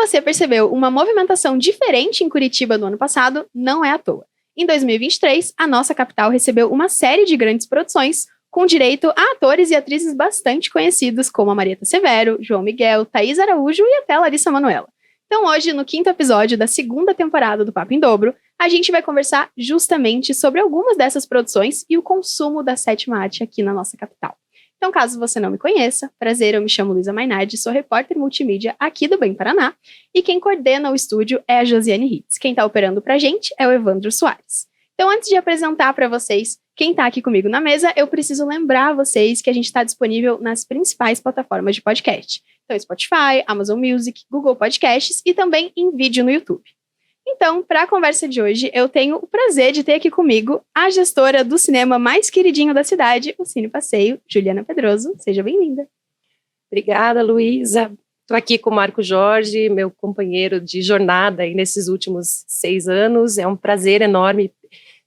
você percebeu uma movimentação diferente em Curitiba no ano passado, não é à toa. Em 2023, a nossa capital recebeu uma série de grandes produções, com direito a atores e atrizes bastante conhecidos, como a Marieta Severo, João Miguel, Thaís Araújo e até Larissa Manoela. Então hoje, no 5º episódio da 2ª temporada do Papo em Dobro, a gente vai conversar justamente sobre algumas dessas produções e o consumo da sétima arte aqui na nossa capital. Então, caso você não me conheça, prazer, eu me chamo Luísa Mainardi, sou repórter multimídia aqui do Bem Paraná, e quem coordena o estúdio é a Josiane Ritz. Quem está operando pra gente é o Evandro Soares. Então, antes de apresentar para vocês quem está aqui comigo na mesa, eu preciso lembrar vocês que a gente está disponível nas principais plataformas de podcast. Então, Spotify, Amazon Music, Google Podcasts e também em vídeo no YouTube. Então, para a conversa de hoje, eu tenho o prazer de ter aqui comigo a gestora do cinema mais queridinho da cidade, o Cine Passeio, Juliana Pedroso. Seja bem-vinda. Obrigada, Luísa. Estou aqui com o Marco Jorge, meu companheiro de jornada aí nesses últimos 6 anos. É um prazer enorme,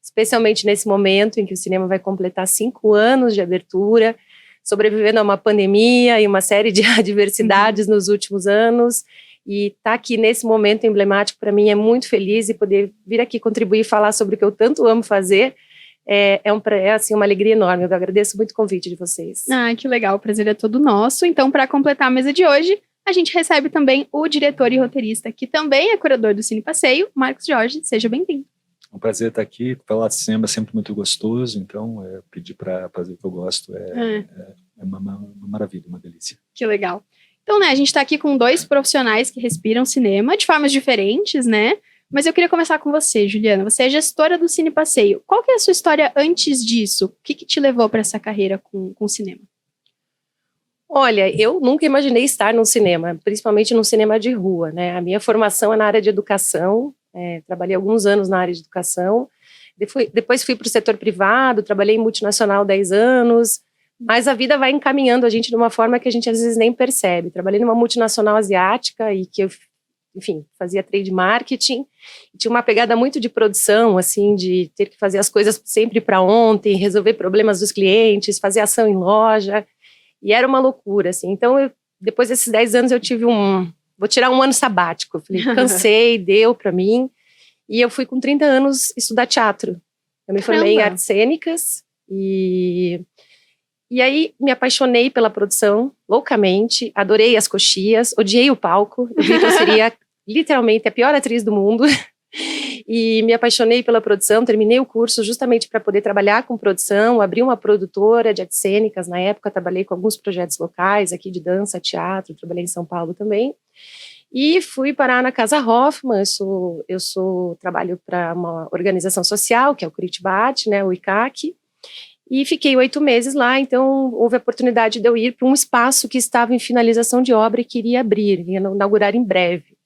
especialmente nesse momento em que o cinema vai completar 5 anos de abertura, sobrevivendo a uma pandemia e uma série de adversidades nos últimos anos. E estar aqui nesse momento emblemático para mim é muito feliz, e poder vir aqui contribuir e falar sobre o que eu tanto amo fazer é assim, uma alegria enorme. Eu agradeço muito o convite de vocês. Ah, que legal, o prazer é todo nosso. Então, para completar a mesa de hoje, a gente recebe também o diretor e roteirista, que também é curador do Cine Passeio, Marcos Jorge. Seja bem-vindo. É um prazer estar aqui. Falar de cinema é sempre muito gostoso, então pedir para fazer o que eu gosto é uma maravilha, uma delícia. Que legal. Então, né, a gente está aqui com 2 profissionais que respiram cinema de formas diferentes, né? Mas eu queria começar com você, Juliana. Você é gestora do Cine Passeio. Qual que é a sua história antes disso? O que te levou para essa carreira com o cinema? Olha, eu nunca imaginei estar num cinema, principalmente num cinema de rua, né? A minha formação é na área de educação, trabalhei alguns anos na área de educação, depois fui para o setor privado, trabalhei em multinacional 10 anos, mas a vida vai encaminhando a gente de uma forma que a gente às vezes nem percebe. Trabalhei numa multinacional asiática e que eu, enfim, fazia trade marketing, tinha uma pegada muito de produção, assim, de ter que fazer as coisas sempre para ontem, resolver problemas dos clientes, fazer ação em loja, e era uma loucura, assim. Então, depois desses 10 anos eu tive vou tirar um ano sabático. Eu falei, cansei, deu para mim, e eu fui com 30 anos estudar teatro. Eu me formei em artes cênicas, e aí me apaixonei pela produção, loucamente, adorei as coxias, odiei o palco, eu vi que eu seria literalmente a pior atriz do mundo, e me apaixonei pela produção, terminei o curso justamente para poder trabalhar com produção, abri uma produtora de artes cênicas, na época trabalhei com alguns projetos locais, aqui de dança, teatro, trabalhei em São Paulo também, e fui parar na Casa Hoffman. Eu trabalho para uma organização social, que é o Curitibate, né, o ICAC, e fiquei 8 meses lá. Então houve a oportunidade de eu ir para um espaço que estava em finalização de obra e queria abrir, ia inaugurar em breve.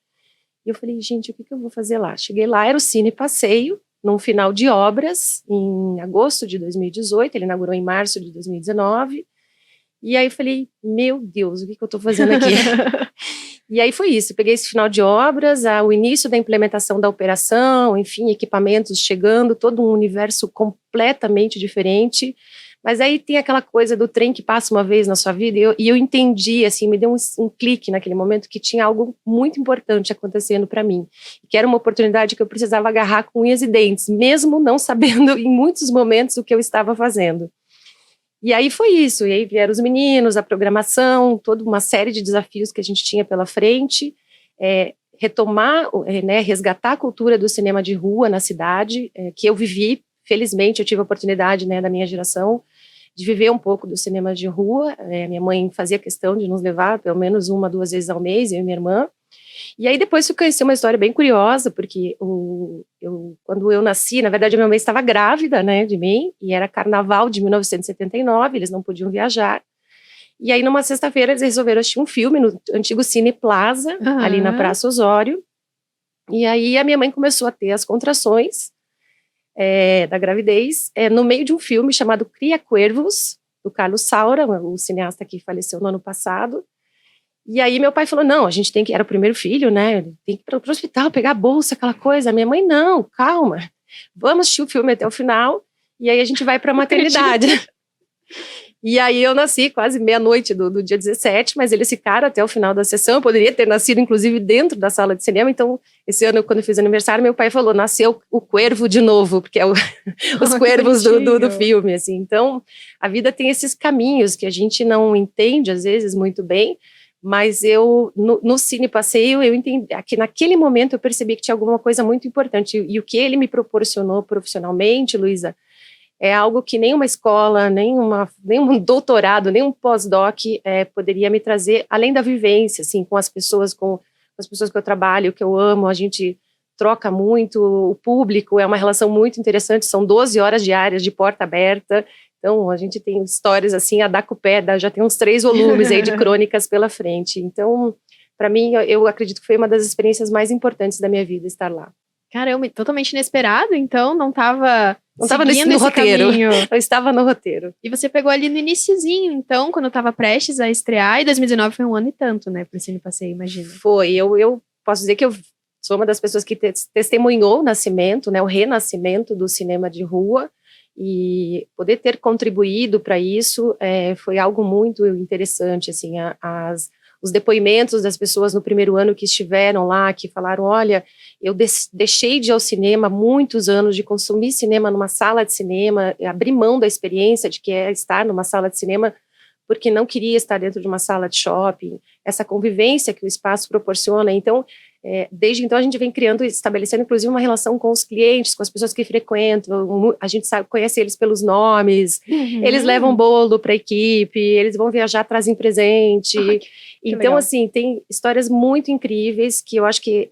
E eu falei, gente, o que eu vou fazer lá? Cheguei lá, era o Cine Passeio, num final de obras, em agosto de 2018, ele inaugurou em março de 2019, e aí eu falei, meu Deus, o que eu estou fazendo aqui? E aí foi isso, eu peguei esse final de obras, o início da implementação da operação, enfim, equipamentos chegando, todo um universo completamente diferente, mas aí tem aquela coisa do trem que passa uma vez na sua vida, e eu entendi, assim, me deu um clique naquele momento que tinha algo muito importante acontecendo para mim, que era uma oportunidade que eu precisava agarrar com unhas e dentes, mesmo não sabendo em muitos momentos o que eu estava fazendo. E aí foi isso, e aí vieram os meninos, a programação, toda uma série de desafios que a gente tinha pela frente, retomar, resgatar a cultura do cinema de rua na cidade, que eu vivi, felizmente eu tive a oportunidade, né, da minha geração, de viver um pouco do cinema de rua. Minha mãe fazia questão de nos levar pelo menos 1, 2 vezes ao mês, eu e minha irmã. E aí depois eu conheci uma história bem curiosa, porque quando eu nasci, na verdade a minha mãe estava grávida, né, de mim, e era carnaval de 1979, eles não podiam viajar. E aí numa sexta-feira eles resolveram assistir um filme no antigo Cine Plaza, ali na Praça Osório. E aí a minha mãe começou a ter as contrações da gravidez, no meio de um filme chamado Cria Cuervos, do Carlos Saura, o cineasta que faleceu no ano passado. E aí meu pai falou, não, a gente era o primeiro filho, né, tem que ir para o hospital, pegar a bolsa, aquela coisa. A minha mãe, não, calma, vamos assistir o filme até o final, e aí a gente vai para a maternidade. E aí eu nasci quase meia-noite do dia 17, mas eles ficaram até o final da sessão. Eu poderia ter nascido, inclusive, dentro da sala de cinema. Então, esse ano, quando eu fiz aniversário, meu pai falou, nasceu o Cuervo de novo, porque é os cuervos do filme, assim. Então, a vida tem esses caminhos que a gente não entende, às vezes, muito bem, mas eu, no Cine Passeio, eu entendi, que naquele momento eu percebi que tinha alguma coisa muito importante. E o que ele me proporcionou profissionalmente, Luísa, é algo que nenhuma escola, nenhum doutorado, nenhum pós-doc poderia me trazer, além da vivência, assim, com as pessoas que eu trabalho, que eu amo, a gente troca muito, o público, é uma relação muito interessante, são 12 horas diárias de porta aberta, então a gente tem histórias assim, a dar com o pé, já tem uns 3 volumes aí de crônicas pela frente, então, para mim, eu acredito que foi uma das experiências mais importantes da minha vida, estar lá. Caramba, totalmente inesperado, então não estava no roteiro. Caminho. Eu estava no roteiro. E você pegou ali no iniciozinho, então, quando estava prestes a estrear, e 2019 foi um ano e tanto, né, pro Cine Passeio, imagina. Foi, eu posso dizer que eu sou uma das pessoas que testemunhou o nascimento, né, o renascimento do cinema de rua, e poder ter contribuído para isso foi algo muito interessante, assim, os depoimentos das pessoas no primeiro ano que estiveram lá, que falaram, olha, eu deixei de ir ao cinema muitos anos, de consumir cinema numa sala de cinema, abri mão da experiência de que é estar numa sala de cinema, porque não queria estar dentro de uma sala de shopping, essa convivência que o espaço proporciona. Então, desde então a gente vem estabelecendo inclusive uma relação com os clientes, com as pessoas que frequentam, a gente conhece eles pelos nomes, eles levam bolo para a equipe, eles vão viajar, trazem presente. Então, legal. Assim, tem histórias muito incríveis que eu acho que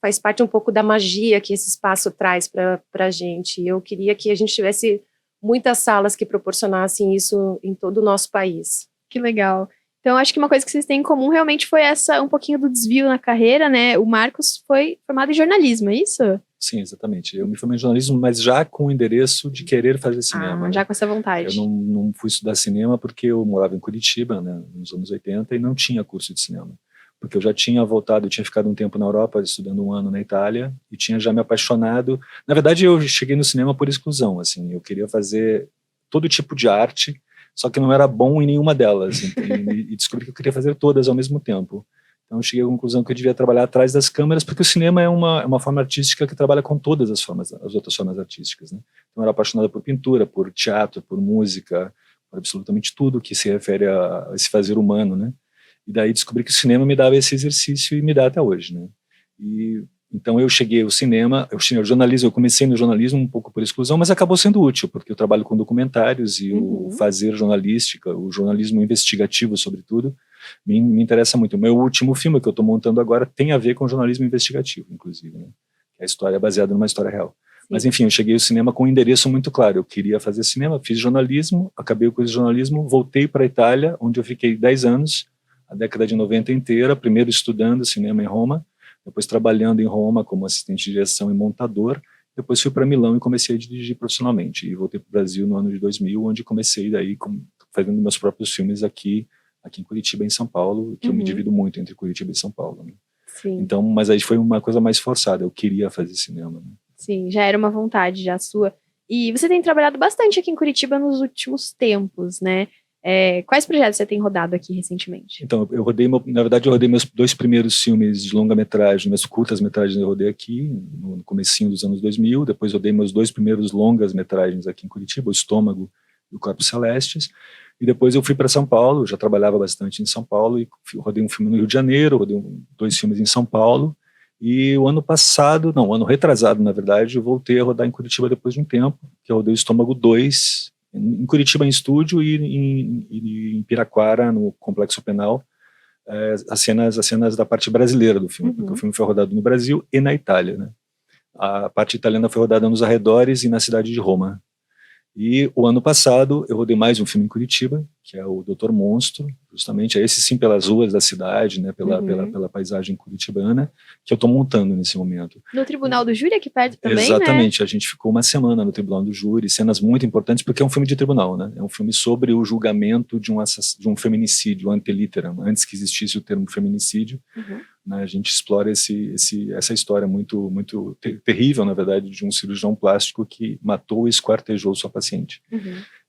faz parte um pouco da magia que esse espaço traz para a gente. Eu queria que a gente tivesse muitas salas que proporcionassem isso em todo o nosso país. Que legal. Então, acho que uma coisa que vocês têm em comum realmente foi um pouquinho do desvio na carreira, né? O Marcos foi formado em jornalismo, é isso? Sim, exatamente. Eu me formei em jornalismo, mas já com o endereço de querer fazer cinema. Já né? Com essa vontade. Eu não fui estudar cinema porque eu morava em Curitiba, né, nos anos 80, e não tinha curso de cinema. Porque eu já tinha voltado, eu tinha ficado um tempo na Europa, estudando 1 ano na Itália, e tinha já me apaixonado. Na verdade, eu cheguei no cinema por exclusão, assim. Eu queria fazer todo tipo de arte, só que não era bom em nenhuma delas, e descobri que eu queria fazer todas ao mesmo tempo. Então eu cheguei à conclusão que eu devia trabalhar atrás das câmeras, porque o cinema é uma forma artística que trabalha com todas as outras formas artísticas, né? Então eu era apaixonado por pintura, por teatro, por música, por absolutamente tudo que se refere a esse fazer humano, né? E daí descobri que o cinema me dava esse exercício e me dá até hoje, né? Então eu cheguei ao cinema, eu comecei no jornalismo um pouco por exclusão, mas acabou sendo útil, porque eu trabalho com documentários e o fazer jornalística, o jornalismo investigativo, sobretudo, me interessa muito. O meu último filme que eu estou montando agora tem a ver com jornalismo investigativo, inclusive, né? A história é baseada numa história real. Sim. Mas enfim, eu cheguei ao cinema com um endereço muito claro, eu queria fazer cinema, fiz jornalismo, acabei o curso de jornalismo, voltei para a Itália, onde eu fiquei 10 anos, a década de 90 inteira, primeiro estudando cinema em Roma, depois trabalhando em Roma como assistente de direção e montador, depois fui para Milão e comecei a dirigir profissionalmente, e voltei para o Brasil no ano de 2000, onde comecei daí fazendo meus próprios filmes aqui em Curitiba e em São Paulo, que eu me divido muito entre Curitiba e São Paulo, né? Sim. Então, mas aí foi uma coisa mais forçada, eu queria fazer cinema, né? Sim, já era uma vontade já sua. E você tem trabalhado bastante aqui em Curitiba nos últimos tempos, né? Quais projetos você tem rodado aqui recentemente? Então, eu rodei meus 2 primeiros filmes de longa-metragem, minhas curtas-metragens eu rodei aqui, no comecinho dos anos 2000, depois rodei meus 2 primeiros longas-metragens aqui em Curitiba, O Estômago e O Corpos Celestes, e depois eu fui para São Paulo, já trabalhava bastante em São Paulo, e rodei um filme no Rio de Janeiro, rodei 2 filmes em São Paulo, e o ano retrasado, na verdade, eu voltei a rodar em Curitiba depois de um tempo, que eu rodei O Estômago 2, em Curitiba em estúdio e em Piraquara, no Complexo Penal, as cenas da parte brasileira do filme, porque o filme foi rodado no Brasil e na Itália, né? A parte italiana foi rodada nos arredores e na cidade de Roma. E o ano passado eu rodei mais um filme em Curitiba, que é o Doutor Monstro, justamente esse sim pelas ruas da cidade, né, pela paisagem curitibana, que eu estou montando nesse momento. No Tribunal do Júri aqui perto também, exatamente, né? A gente ficou uma semana no Tribunal do Júri, cenas muito importantes, porque é um filme de tribunal, né? É um filme sobre o julgamento de um feminicídio, antelitteram, antes que existisse o termo feminicídio. Né, a gente explora essa história muito, muito terrível, na verdade, de um cirurgião plástico que matou e esquartejou sua paciente.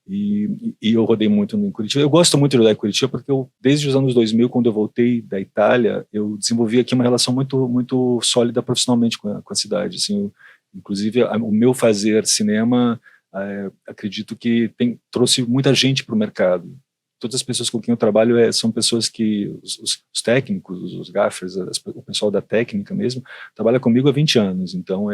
E eu rodei muito em Curitiba. Eu gosto muito de rodar em Curitiba porque desde os anos 2000, quando eu voltei da Itália, eu desenvolvi aqui uma relação muito, muito sólida profissionalmente com a cidade. Assim, inclusive, o meu fazer cinema, acredito que trouxe muita gente para o mercado. Todas as pessoas com quem eu trabalho são pessoas que, os técnicos, os gaffers, o pessoal da técnica mesmo, trabalha comigo há 20 anos. Então,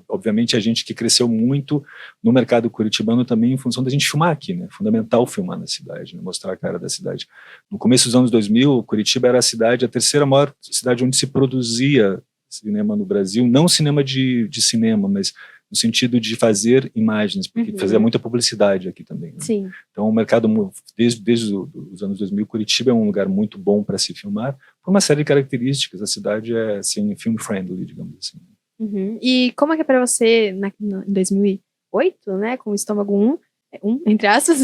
obviamente, a gente que cresceu muito no mercado curitibano também em função da gente filmar aqui, né? Fundamental filmar na cidade, né? Mostrar a cara da cidade. No começo dos anos 2000, Curitiba era a terceira maior cidade onde se produzia cinema no Brasil, não cinema de cinema, mas no sentido de fazer imagens, porque fazia muita publicidade aqui também. Né? Sim. Então, o mercado, desde os anos 2000, Curitiba é um lugar muito bom para se filmar, por uma série de características. A cidade é, assim, film-friendly, digamos assim. E como é que é para você, em 2008, né, com o Estômago 1, entre aspas,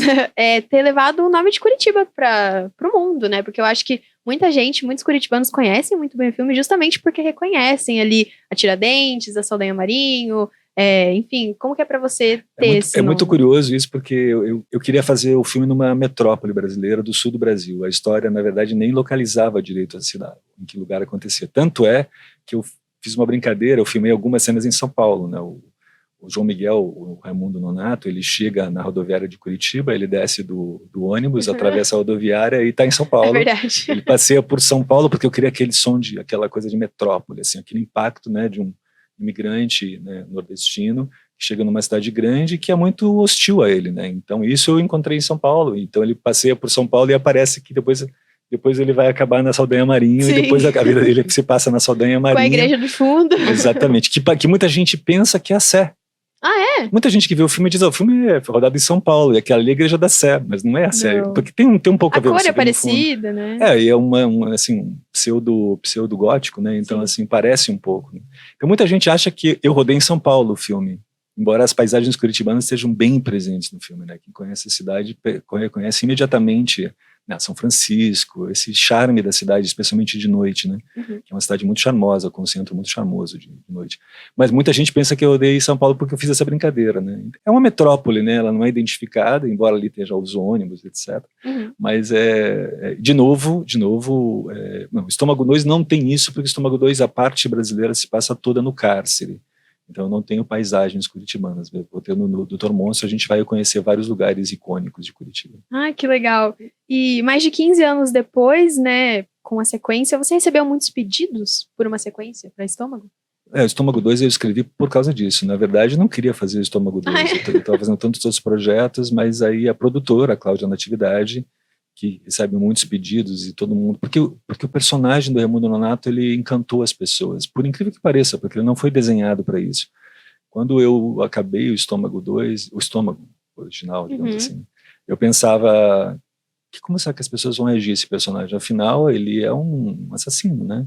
ter levado o nome de Curitiba para o mundo, né? Porque eu acho que muitos curitibanos conhecem muito bem o filme justamente porque reconhecem ali a Tiradentes, a Saldanha Marinho, enfim, como que é para você ter esse nome? É muito curioso isso, porque eu queria fazer o filme numa metrópole brasileira do sul do Brasil. A história, na verdade, nem localizava direito a cidade, em que lugar acontecia. Tanto é que eu fiz uma brincadeira, eu filmei algumas cenas em São Paulo, né? O João Miguel, o Raimundo Nonato, ele chega na rodoviária de Curitiba, ele desce do ônibus, atravessa a rodoviária e está em São Paulo. É verdade. Ele passeia por São Paulo porque eu queria aquele som, aquela coisa de metrópole, assim, aquele impacto, né, de um imigrante, né, nordestino que chega numa cidade grande que é muito hostil a ele, né? Então isso eu encontrei em São Paulo. Então ele passeia por São Paulo e aparece que depois ele vai acabar na Saldanha Marinho. Sim. E depois a vida dele se passa na Saldanha Marinho. Com a igreja do fundo. Exatamente. Que muita gente pensa que é a Sé. Ah, é? Muita gente que vê o filme diz, o filme é rodado em São Paulo, e aquela ali é a igreja da Sé, mas não é a Sé, porque tem um pouco a ver. A cor é parecida, né? E é assim, um pseudo gótico, né? Então, assim, parece um pouco. Né? Então, muita gente acha que eu rodei em São Paulo o filme, embora as paisagens curitibanas estejam bem presentes no filme, né? Quem conhece a cidade conhece imediatamente, né, São Francisco, esse charme da cidade, especialmente de noite, né? Que é uma cidade muito charmosa, com um centro muito charmoso de noite. Mas muita gente pensa que eu rodei em São Paulo porque eu fiz essa brincadeira, né? É uma metrópole, né? Ela não é identificada, embora ali esteja os ônibus, etc. Mas de novo, não, Estômago 2 não tem isso, porque Estômago 2, a parte brasileira se passa toda no cárcere. Então eu não tenho paisagens curitibanas. Vou ter no Dr. Monstro, a gente vai conhecer vários lugares icônicos de Curitiba. Ah, que legal. E mais de 15 anos depois, né, com a sequência, você recebeu muitos pedidos por uma sequência para Estômago? O Estômago 2 eu escrevi por causa disso. Na verdade, eu não queria fazer o Estômago 2. Eu estava fazendo tantos outros projetos, mas aí a produtora, a Cláudia Natividade, que recebe muitos pedidos e todo mundo... Porque o personagem do Raimundo Nonato, ele encantou as pessoas. Por incrível que pareça, porque ele não foi desenhado para isso. Quando eu acabei o Estômago 2, o Estômago original, digamos assim, eu pensava... Como será que as pessoas vão reagir a esse personagem? Afinal, ele é um assassino, né?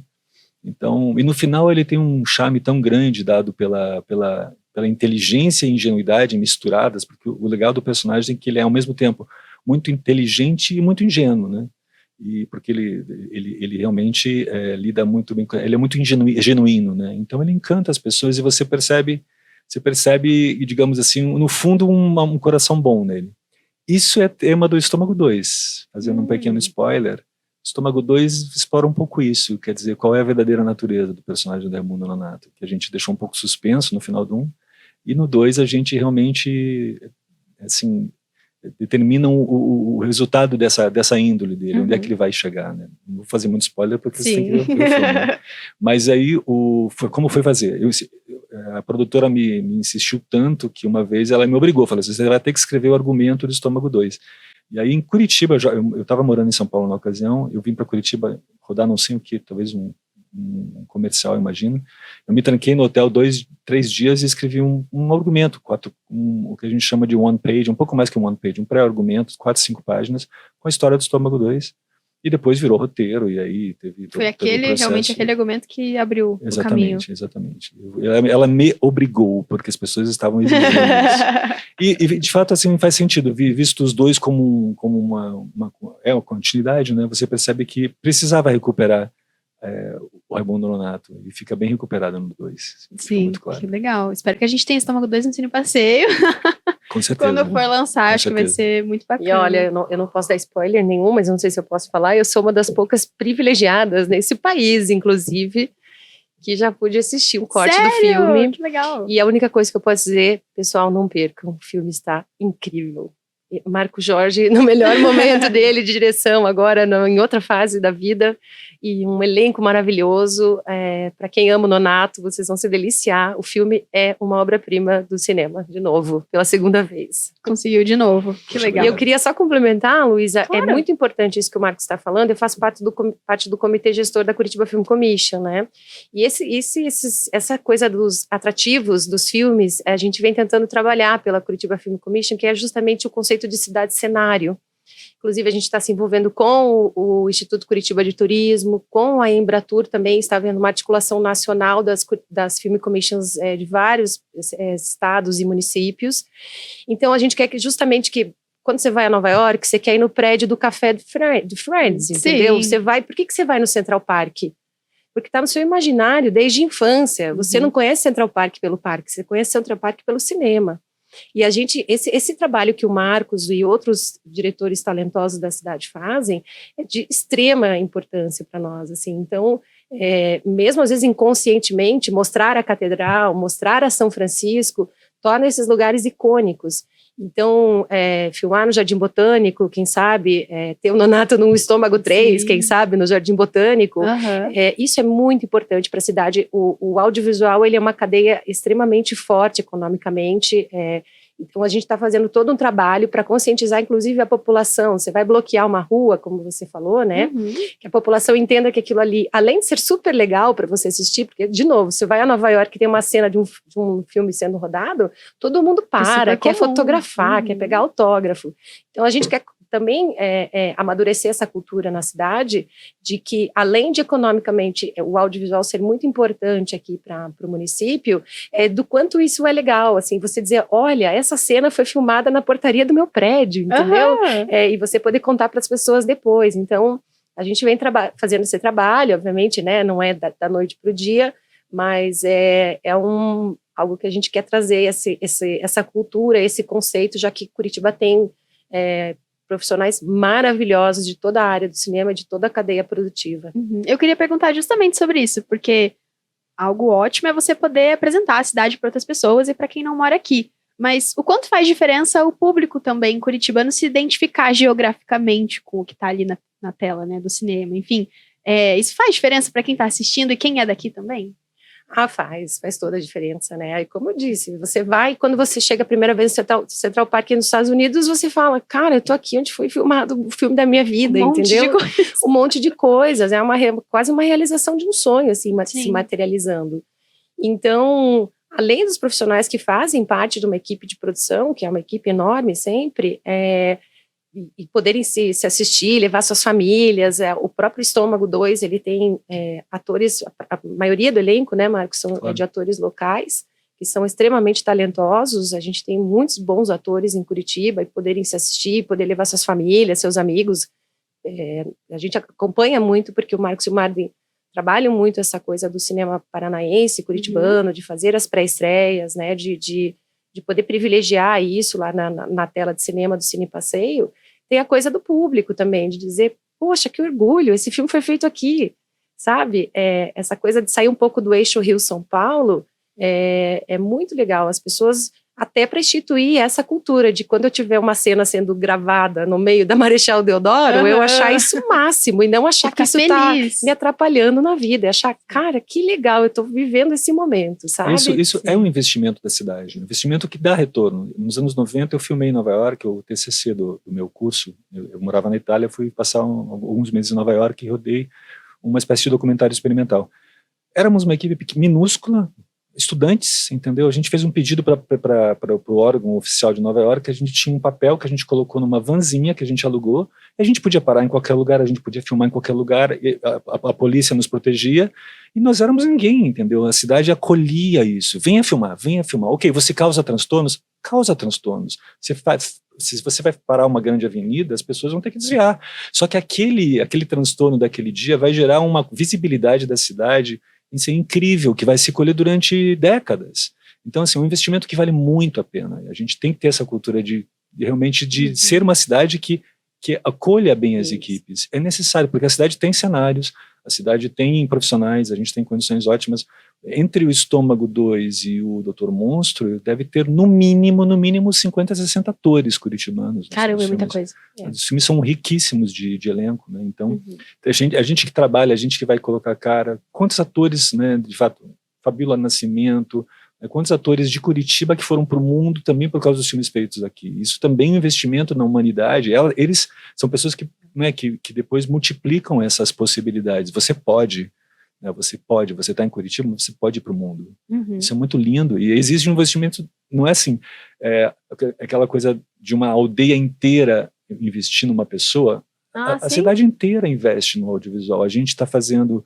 Então, e no final ele tem um charme tão grande dado pela inteligência e ingenuidade misturadas, porque o legal do personagem é que ele é ao mesmo tempo muito inteligente e muito ingênuo, né? E porque ele realmente lida muito bem, ele é muito genuíno, né? Então ele encanta as pessoas e você percebe, digamos assim, no fundo um coração bom nele. Isso é tema do Estômago 2, fazendo um pequeno spoiler. Estômago 2 explora um pouco isso, quer dizer, qual é a verdadeira natureza do personagem do Raimundo Nonato, que a gente deixou um pouco suspenso no final do 1, e no 2 a gente realmente, assim, determina o resultado dessa índole dele, onde é que ele vai chegar, né? Não vou fazer muito spoiler porque você tem que ver o filme, né? Mas aí, como foi fazer? A produtora me insistiu tanto que uma vez ela me obrigou, falou assim, você vai ter que escrever o argumento do Estômago 2. E aí em Curitiba, eu estava morando em São Paulo na ocasião, eu vim para Curitiba rodar não sei o que, talvez um comercial, imagino. Eu me tranquei no hotel 3 dias e escrevi um argumento, o que a gente chama de one page, um pouco mais que um one page, um pré-argumento, 4, 5 páginas, com a história do Estômago 2. E depois virou roteiro, e aí teve Foi realmente aquele argumento que abriu o caminho. Exatamente. Ela me obrigou, porque as pessoas estavam exigindo isso. E de fato, assim, faz sentido, visto os dois como uma continuidade, né? Você percebe que precisava recuperar o Raimundo Nonato, e fica bem recuperado no 2. Sim, muito claro. que legal. Espero que a gente tenha Estômago 2 no Cine Passeio. Com certeza. Quando for lançar, Com acho que vai certeza. ser muito bacana. E olha, eu não posso dar spoiler nenhum, mas eu não sei se eu posso falar, eu sou uma das poucas privilegiadas nesse país, inclusive, que já pude assistir um corte do filme. Que legal. E a única coisa que eu posso dizer, pessoal, não percam, o filme está incrível. Marco Jorge, no melhor momento dele de direção, agora em outra fase da vida, e um elenco maravilhoso. Para quem ama o Nonato, vocês vão se deliciar. O filme é uma obra-prima do cinema, de novo, pela segunda vez. Conseguiu de novo, que legal. E eu queria só complementar, Luísa, Claro. É muito importante isso que o Marcos está falando, eu faço parte do comitê gestor da Curitiba Film Commission, né? E essa coisa dos atrativos dos filmes, a gente vem tentando trabalhar pela Curitiba Film Commission, que é justamente o conceito de cidade-cenário. Inclusive, a gente está se envolvendo com o Instituto Curitiba de Turismo, com a Embratur também, está havendo uma articulação nacional das Film Commissions de vários estados e municípios. Então, a gente quer que justamente que quando você vai a Nova York, você quer ir no prédio do Café de Friends, entendeu? Sim. Você vai, por que você vai no Central Park? Porque está no seu imaginário desde a infância. Você não conhece Central Park pelo parque, você conhece Central Park pelo cinema. E a gente, esse trabalho que o Marcos e outros diretores talentosos da cidade fazem é de extrema importância para nós, assim. Então, mesmo às vezes inconscientemente, mostrar a catedral, mostrar a São Francisco, torna esses lugares icônicos. Então, filmar no Jardim Botânico, quem sabe, ter o Nonato no Estômago 3, Sim. quem sabe, no Jardim Botânico, Aham. isso é muito importante para a cidade. O audiovisual, ele é uma cadeia extremamente forte economicamente, então a gente está fazendo todo um trabalho para conscientizar, inclusive, a população. Você vai bloquear uma rua, como você falou, né? Uhum. Que a população entenda que aquilo ali, além de ser super legal para você assistir, porque, de novo, você vai a Nova York e tem uma cena de um filme sendo rodado, todo mundo para, super quer comum. fotografar, quer pegar autógrafo. Então a gente quer também amadurecer essa cultura na cidade, de que, além de economicamente o audiovisual ser muito importante aqui para o município, do quanto isso é legal, assim, você dizer, olha, essa cena foi filmada na portaria do meu prédio, entendeu? Aham. E você poder contar para as pessoas depois. Então, a gente vem fazendo esse trabalho, obviamente, né, não é da noite para o dia, mas algo que a gente quer trazer, essa cultura, esse conceito, já que Curitiba tem profissionais maravilhosos de toda a área do cinema, de toda a cadeia produtiva. Uhum. Eu queria perguntar justamente sobre isso, porque algo ótimo é você poder apresentar a cidade para outras pessoas e para quem não mora aqui. Mas o quanto faz diferença o público também curitibano se identificar geograficamente com o que está ali na tela, né, do cinema, enfim. Isso faz diferença para quem está assistindo e quem é daqui também? Faz toda a diferença, né? Aí, como eu disse, você vai, quando você chega a primeira vez no Central Park nos Estados Unidos, você fala, cara, eu tô aqui onde foi filmado o filme da minha vida, entendeu? Um monte de coisas, quase uma realização de um sonho, assim, se materializando. Então, além dos profissionais que fazem parte de uma equipe de produção, que é uma equipe enorme sempre, e poderem se assistir, levar suas famílias, o próprio Estômago 2, ele tem atores, a maioria do elenco, né, Marcos, são de atores locais, que são extremamente talentosos, a gente tem muitos bons atores em Curitiba, e poderem se assistir, poder levar suas famílias, seus amigos, a gente acompanha muito, porque o Marcos e o Marden trabalham muito essa coisa do cinema paranaense, curitibano, de fazer as pré-estreias, né, de poder privilegiar isso lá na tela de cinema do Cine Passeio. Tem a coisa do público também, de dizer, poxa, que orgulho, esse filme foi feito aqui, sabe? Essa coisa de sair um pouco do eixo Rio-São Paulo é muito legal. As pessoas, até para instituir essa cultura de quando eu tiver uma cena sendo gravada no meio da Marechal Deodoro, eu achar isso o máximo, e não achar que isso está me atrapalhando na vida, achar, cara, que legal, eu estou vivendo esse momento, sabe? Isso é um investimento da cidade, um investimento que dá retorno. Nos anos 90 eu filmei em Nova York, o TCC do meu curso, eu morava na Itália, fui passar alguns meses em Nova York e rodei uma espécie de documentário experimental. Éramos uma equipe minúscula, estudantes, entendeu? A gente fez um pedido para o órgão oficial de Nova York, a gente tinha um papel que a gente colocou numa vanzinha que a gente alugou, e a gente podia parar em qualquer lugar, a gente podia filmar em qualquer lugar, a polícia nos protegia, e nós éramos ninguém, entendeu? A cidade acolhia isso, venha filmar, ok, você causa transtornos? Causa transtornos. Você se você vai parar uma grande avenida, as pessoas vão ter que desviar. Só que aquele transtorno daquele dia vai gerar uma visibilidade da cidade em ser incrível, que vai se colher durante décadas. Então, assim, é um investimento que vale muito a pena. A gente tem que ter essa cultura realmente de ser uma cidade que acolha bem as equipes. É necessário, porque a cidade tem cenários, a cidade tem profissionais, a gente tem condições ótimas. Entre o Estômago 2 e o Dr. Monstro, deve ter no mínimo 50, 60 atores curitibanos. Caramba, é muita coisa. Os filmes são riquíssimos de elenco, né? Então, a gente que trabalha, a gente que vai colocar a cara, quantos atores, né, de fato, Fabíola Nascimento, quantos atores de Curitiba que foram para o mundo também por causa dos filmes feitos aqui. Isso também é um investimento na humanidade. Eles são pessoas que depois multiplicam essas possibilidades. Você pode, né, você está em Curitiba, você pode ir para o mundo. Isso é muito lindo. E existe um investimento, não é assim, aquela coisa de uma aldeia inteira investir numa pessoa. A cidade inteira investe no audiovisual. A gente está fazendo...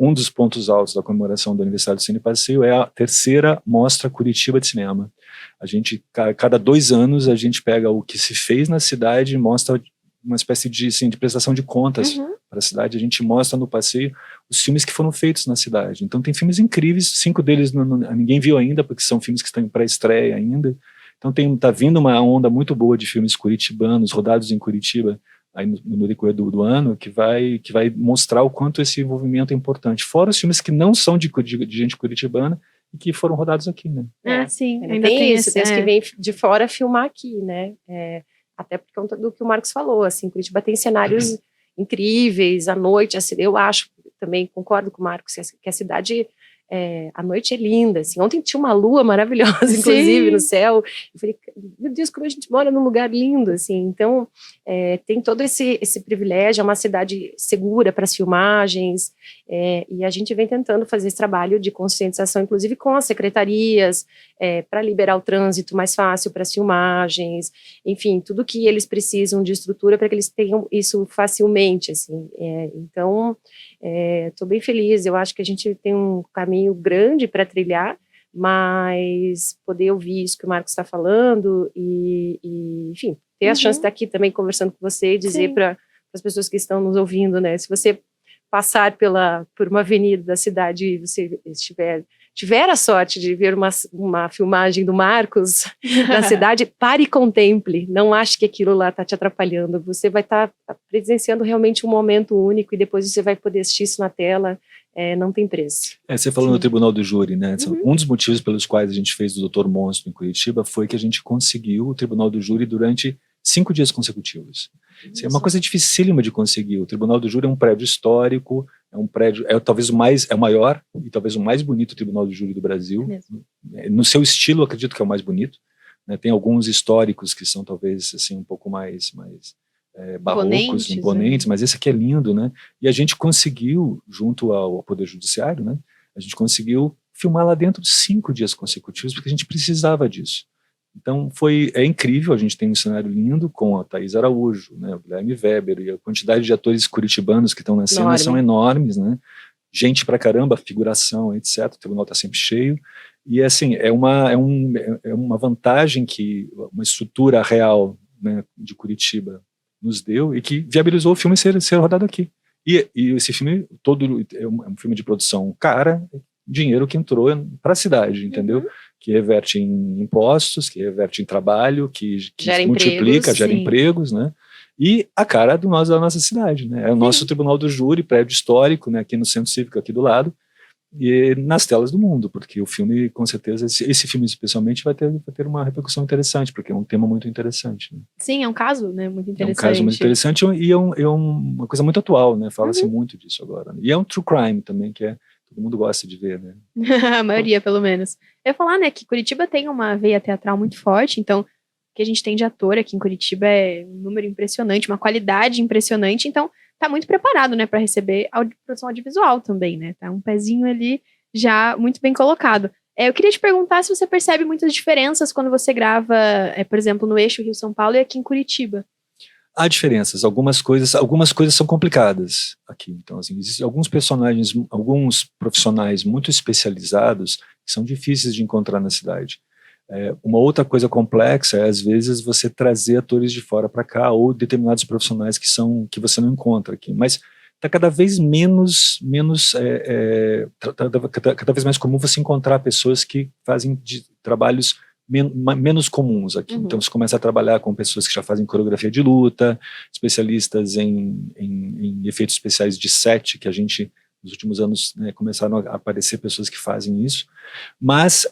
um dos pontos altos da comemoração do aniversário do Cine Passeio é a 3ª Mostra Curitiba de Cinema. A gente, cada 2 anos, a gente pega o que se fez na cidade e mostra uma espécie de prestação de contas para a cidade. A gente mostra no passeio os filmes que foram feitos na cidade. Então tem filmes incríveis, 5 deles ninguém viu ainda, porque são filmes que estão em pré-estreia ainda. Então tá vindo uma onda muito boa de filmes curitibanos, rodados em Curitiba, aí no decorrer do ano, que vai mostrar o quanto esse envolvimento é importante. Fora os filmes que não são de gente curitibana e que foram rodados aqui, né? Sim. Ainda tem isso, tem os que vêm de fora filmar aqui, né? Até por conta do que o Marcos falou, assim, Curitiba tem cenários incríveis, à noite, assim, eu acho, também concordo com o Marcos, que a cidade... a noite é linda, assim. Ontem tinha uma lua maravilhosa, inclusive, no céu. Eu falei, meu Deus, como a gente mora num lugar lindo, assim. Então, tem todo esse privilégio, é uma cidade segura para as filmagens, e a gente vem tentando fazer esse trabalho de conscientização, inclusive com as secretarias, para liberar o trânsito mais fácil para as filmagens, enfim, tudo que eles precisam de estrutura para que eles tenham isso facilmente, assim. Então, estou bem feliz, eu acho que a gente tem um caminho grande para trilhar, mas poder ouvir isso que o Marcos está falando e enfim, ter a chance de estar aqui também conversando com você e dizer para as pessoas que estão nos ouvindo, né, se você passar por uma avenida da cidade e você tiver a sorte de ver uma filmagem do Marcos na cidade, pare e contemple, não ache que aquilo lá está te atrapalhando, você vai estar presenciando realmente um momento único e depois você vai poder assistir isso na tela, não tem preço. Você falou no Tribunal do Júri, né? Um dos motivos pelos quais a gente fez o Dr. Monstro em Curitiba foi que a gente conseguiu o Tribunal do Júri durante 5 dias consecutivos. Isso é uma coisa dificílima de conseguir. O Tribunal do Júri é um prédio histórico, talvez o maior e talvez o mais bonito Tribunal do Júri do Brasil. No seu estilo, acredito que é o mais bonito, né? Tem alguns históricos que são talvez assim um pouco mais barrocos, imponentes, mas esse aqui é lindo, né? E a gente conseguiu, junto ao Poder Judiciário, né? A gente conseguiu filmar lá dentro 5 dias consecutivos, porque a gente precisava disso. Então é incrível, a gente tem um cenário lindo com a Thaís Araújo, né, o Guilherme Weber, e a quantidade de atores curitibanos que estão na cena são enormes, né? Gente pra caramba, figuração, etc. O tribunal está sempre cheio. E assim, é uma vantagem que uma estrutura real, né, de Curitiba nos deu e que viabilizou o filme ser rodado aqui. E esse filme todo é um filme de produção cara, dinheiro que entrou para a cidade, entendeu? Que reverte em impostos, que reverte em trabalho, que gera multiplica, gera empregos, né? E a cara da nossa cidade, né? É o nosso Tribunal do Júri, prédio histórico, né? Aqui no Centro Cívico, aqui do lado, e nas telas do mundo, porque o filme, com certeza, esse filme especialmente vai ter uma repercussão interessante, porque é um tema muito interessante, né? Sim, é um caso, né, muito interessante. É um caso muito interessante e é uma coisa muito atual, né? Fala-se muito disso agora. Né? E é um true crime também, que todo mundo gosta de ver, né? A maioria, pelo menos. Eu ia falar, né, que Curitiba tem uma veia teatral muito forte, então o que a gente tem de ator aqui em Curitiba é um número impressionante, uma qualidade impressionante, então tá muito preparado, né, para receber a produção audiovisual também, né? Tá um pezinho ali já muito bem colocado. Eu queria te perguntar se você percebe muitas diferenças quando você grava, por exemplo, no eixo Rio-São Paulo e aqui em Curitiba. Há diferenças, algumas coisas são complicadas aqui. Então, assim, existem alguns personagens, alguns profissionais muito especializados que são difíceis de encontrar na cidade. Uma outra coisa complexa é, às vezes, você trazer atores de fora para cá ou determinados profissionais que você não encontra aqui. Mas está cada vez cada vez mais comum você encontrar pessoas que fazem trabalhos menos comuns aqui. Então você começa a trabalhar com pessoas que já fazem coreografia de luta, especialistas em efeitos especiais de set, que a gente, nos últimos anos, né, começaram a aparecer pessoas que fazem isso. Mas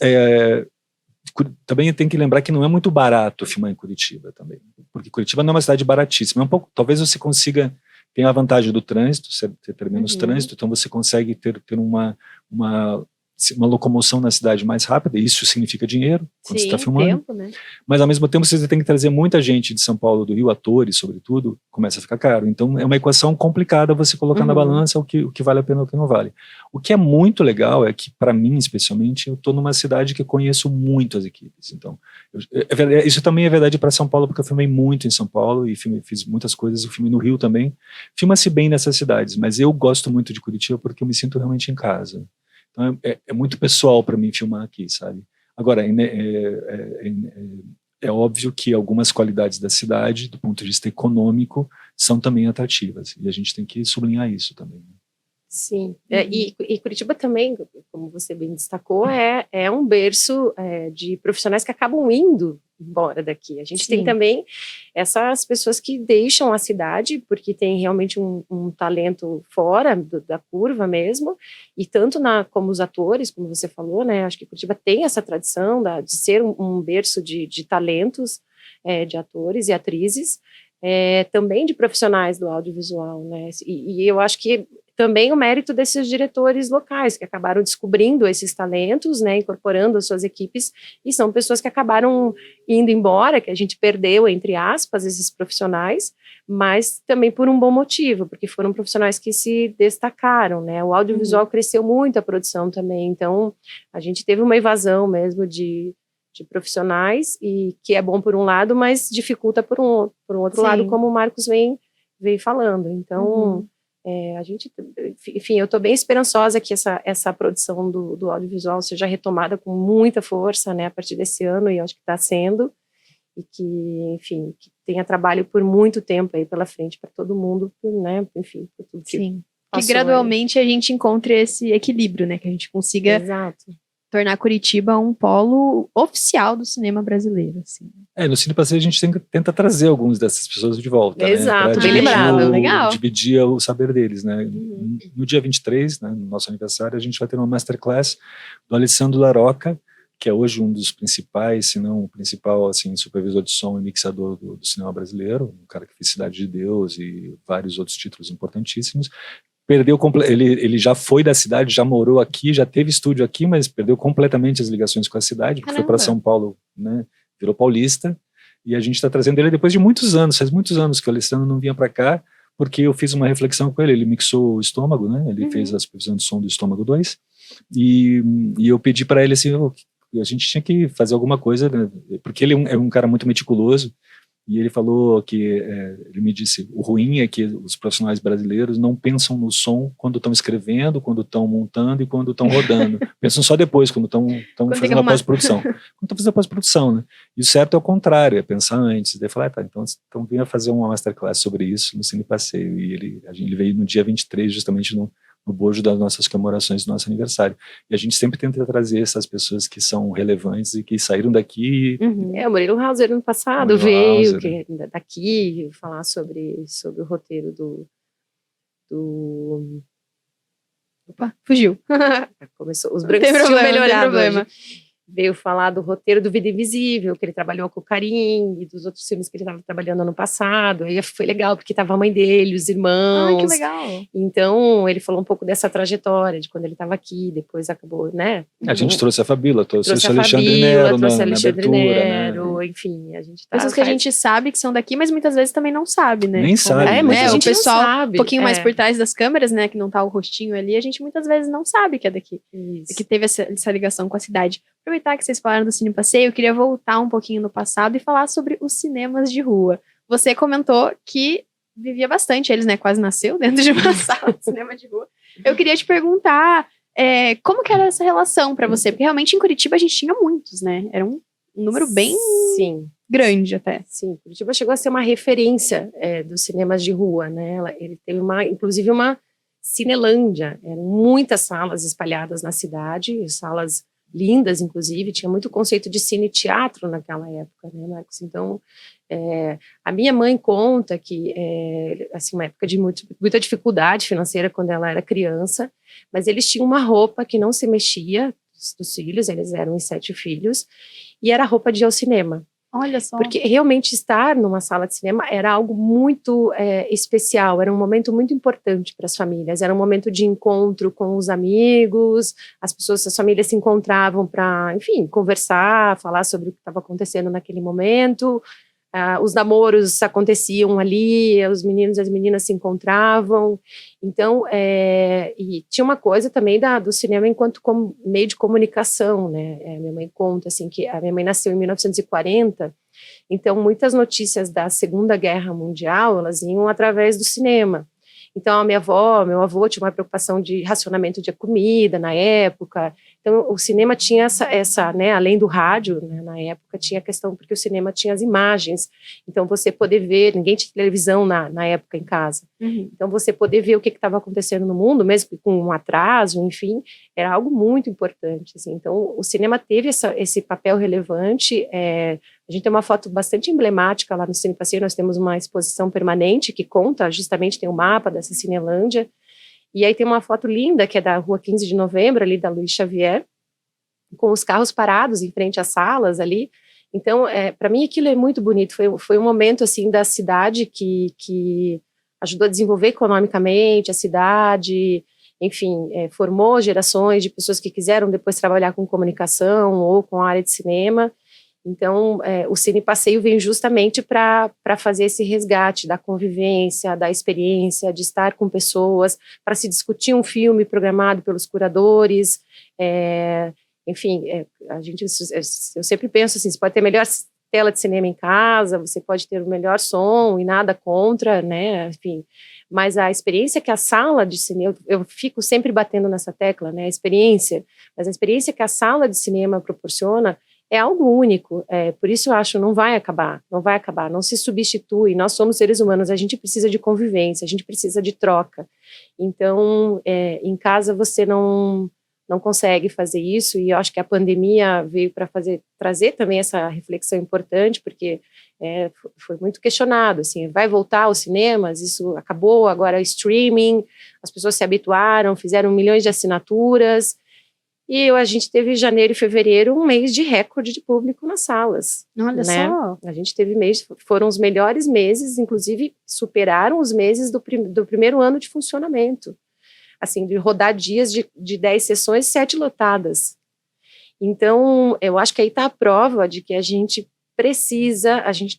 também tem que lembrar que não é muito barato filmar em Curitiba também, porque Curitiba não é uma cidade baratíssima. Talvez você consiga, tem a vantagem do trânsito, você ter menos trânsito, então você consegue ter uma locomoção na cidade mais rápida, e isso significa dinheiro quando você está filmando. Tempo, né? Mas ao mesmo tempo você tem que trazer muita gente de São Paulo, do Rio, atores sobretudo, começa a ficar caro. Então é uma equação complicada você colocar na balança o que vale a pena e o que não vale. O que é muito legal é que, para mim especialmente, eu estou numa cidade que eu conheço muito as equipes. Então isso também é verdade para São Paulo, porque eu filmei muito em São Paulo e fiz muitas coisas, eu filmei no Rio também. Filma-se bem nessas cidades, mas eu gosto muito de Curitiba porque eu me sinto realmente em casa. Então é muito pessoal para mim filmar aqui, sabe? Agora, é óbvio que algumas qualidades da cidade, do ponto de vista econômico, são também atrativas, e a gente tem que sublinhar isso também. Sim, e Curitiba também, como você bem destacou, é um berço de profissionais que acabam indo embora daqui. A gente tem também essas pessoas que deixam a cidade porque tem realmente um talento fora da curva mesmo, e tanto como os atores, como você falou, né, acho que Curitiba tem essa tradição de ser um berço de talentos, de atores e atrizes, também de profissionais do audiovisual, né, e eu acho que também o mérito desses diretores locais, que acabaram descobrindo esses talentos, né, incorporando as suas equipes, e são pessoas que acabaram indo embora, que a gente perdeu, entre aspas, esses profissionais, mas também por um bom motivo, porque foram profissionais que se destacaram, né, o audiovisual cresceu muito, a produção também, então a gente teve uma evasão mesmo de profissionais, e que é bom por um lado, mas dificulta por um outro lado, como o Marcos vem falando, então... a gente, enfim, eu estou bem esperançosa que essa produção do audiovisual seja retomada com muita força, né, a partir desse ano, e acho que está sendo, e que, enfim, que tenha trabalho por muito tempo aí pela frente para todo mundo, né, enfim, por tudo que passou, gradualmente a gente encontre esse equilíbrio, né, que a gente consiga tornar Curitiba um polo oficial do cinema brasileiro, assim. No Cine Passeio a gente tenta trazer algumas dessas pessoas de volta, Exato, né? bem lembrado. Legal. Dividir o saber deles, né? No dia 23, né, no nosso aniversário, a gente vai ter uma masterclass do Alessandro Larocca, que é hoje um dos principais, se não o principal, assim, supervisor de som e mixador do cinema brasileiro, um cara que fez Cidade de Deus e vários outros títulos importantíssimos. Ele já foi da cidade, já morou aqui, já teve estúdio aqui, mas perdeu completamente as ligações com a cidade, porque foi para São Paulo, né, virou paulista, e a gente está trazendo ele depois de muitos anos, faz muitos anos que o Alessandro não vinha para cá, porque eu fiz uma reflexão com ele mixou o Estômago, né, ele fez a supervisão de som do Estômago 2, e eu pedi para ele assim, a gente tinha que fazer alguma coisa, né, porque ele é um cara muito meticuloso, e ele falou que, ele me disse, o ruim é que os profissionais brasileiros não pensam no som quando estão escrevendo, quando estão montando e quando estão rodando. Pensam só depois, quando estão fazendo a pós-produção. Quando estão fazendo a pós-produção, né? E o certo é o contrário, é pensar antes. Daí falar, então venha fazer uma masterclass sobre isso no Cine Passeio. E ele veio no dia 23, justamente no bojo das nossas comemorações do nosso aniversário. E a gente sempre tenta trazer essas pessoas que são relevantes e que saíram daqui. O Murilo Hauser, ano passado, veio daqui falar sobre o roteiro do... Opa, fugiu. Começou, os brancos tinham melhorado hoje. Veio falar do roteiro do Vida Invisível, que ele trabalhou com o Karim, e dos outros filmes que ele estava trabalhando ano passado. Aí foi legal, porque estava a mãe dele, os irmãos. Ai, que legal. Então, ele falou um pouco dessa trajetória, de quando ele estava aqui, depois acabou, né? A gente trouxe a Fabíola, trouxe o Alexandre Nero na abertura, Nero, né? Enfim, a gente pessoas que a gente sabe que são daqui, mas muitas vezes também não sabe, né? Nem sabe. Muita gente o pessoal não sabe. Um pouquinho mais por trás das câmeras, né, que não tá o rostinho ali, a gente muitas vezes não sabe que é daqui. Isso. Que teve essa ligação com a cidade. Aproveitar que vocês falaram do Cine Passeio, eu queria voltar um pouquinho no passado e falar sobre os cinemas de rua. Você comentou que vivia bastante eles, né? Quase nasceu dentro de uma sala de cinema de rua. Eu queria te perguntar como que era essa relação para você? Porque realmente em Curitiba a gente tinha muitos, né? Eram Um número bem Sim. grande até. Sim, Curitiba chegou a ser uma referência dos cinemas de rua, né? Ele teve inclusive uma Cinelândia, eram muitas salas espalhadas na cidade, salas lindas, inclusive, tinha muito conceito de cine-teatro naquela época, né, Marcos? Então, a minha mãe conta que, assim, uma época de muita dificuldade financeira quando ela era criança, mas eles tinham uma roupa que não se mexia dos filhos, eles eram em 7 filhos, e era roupa de ir ao cinema. Olha só. Porque realmente estar numa sala de cinema era algo muito especial, era um momento muito importante para as famílias, era um momento de encontro com os amigos, as famílias se encontravam para, enfim, conversar, falar sobre o que estava acontecendo naquele momento, os namoros aconteciam ali, os meninos e as meninas se encontravam, então, e tinha uma coisa também do cinema enquanto meio de comunicação, né, minha mãe conta, assim, que a minha mãe nasceu em 1940, então muitas notícias da Segunda Guerra Mundial, elas iam através do cinema. Então, a minha avó, meu avô tinha uma preocupação de racionamento de comida na época. Então, o cinema tinha essa né, além do rádio, né, na época, tinha a questão, porque o cinema tinha as imagens. Então, você poder ver, ninguém tinha televisão na época em casa. Uhum. Então, você poder ver o que estava acontecendo no mundo, mesmo com um atraso, enfim, era algo muito importante. Assim. Então, o cinema teve esse papel relevante. A gente tem uma foto bastante emblemática lá no Cine Passeio, nós temos uma exposição permanente que conta, justamente tem um mapa dessa Cinelândia, e aí tem uma foto linda que é da Rua 15 de Novembro, ali da Luiz Xavier, com os carros parados em frente às salas ali. Então, para mim aquilo é muito bonito, foi um momento assim da cidade que ajudou a desenvolver economicamente a cidade, enfim, formou gerações de pessoas que quiseram depois trabalhar com comunicação ou com a área de cinema. Então, o Cine Passeio vem justamente para fazer esse resgate da convivência, da experiência, de estar com pessoas, para se discutir um filme programado pelos curadores. Enfim, eu sempre penso assim, você pode ter a melhor tela de cinema em casa, você pode ter o melhor som e nada contra, né, enfim, mas a experiência que a sala de cinema, eu fico sempre batendo nessa tecla, né, mas a experiência que a sala de cinema proporciona é algo único, por isso eu acho não vai acabar, não se substitui, nós somos seres humanos, a gente precisa de convivência, a gente precisa de troca, então em casa você não consegue fazer isso, e eu acho que a pandemia veio para trazer também essa reflexão importante, porque foi muito questionado, assim, vai voltar aos cinemas, isso acabou, agora é streaming, as pessoas se habituaram, fizeram milhões de assinaturas, e a gente teve janeiro e fevereiro um mês de recorde de público nas salas. Olha, né? Só. A gente teve foram os melhores meses, inclusive superaram os meses do primeiro ano de funcionamento. Assim, de rodar dias de 10 sessões, 7 lotadas. Então, eu acho que aí está a prova de que a gente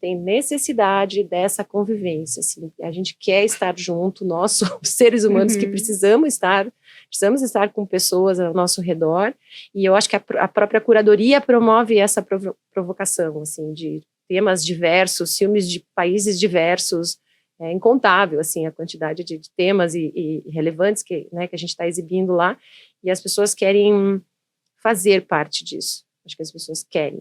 tem necessidade dessa convivência, assim, a gente quer estar junto, nós somos seres humanos que precisamos estar com pessoas ao nosso redor, e eu acho que a própria curadoria promove essa provocação, assim, de temas diversos, filmes de países diversos, é incontável, assim, a quantidade de temas e relevantes que a gente está exibindo lá, e as pessoas querem fazer parte disso, acho que as pessoas querem.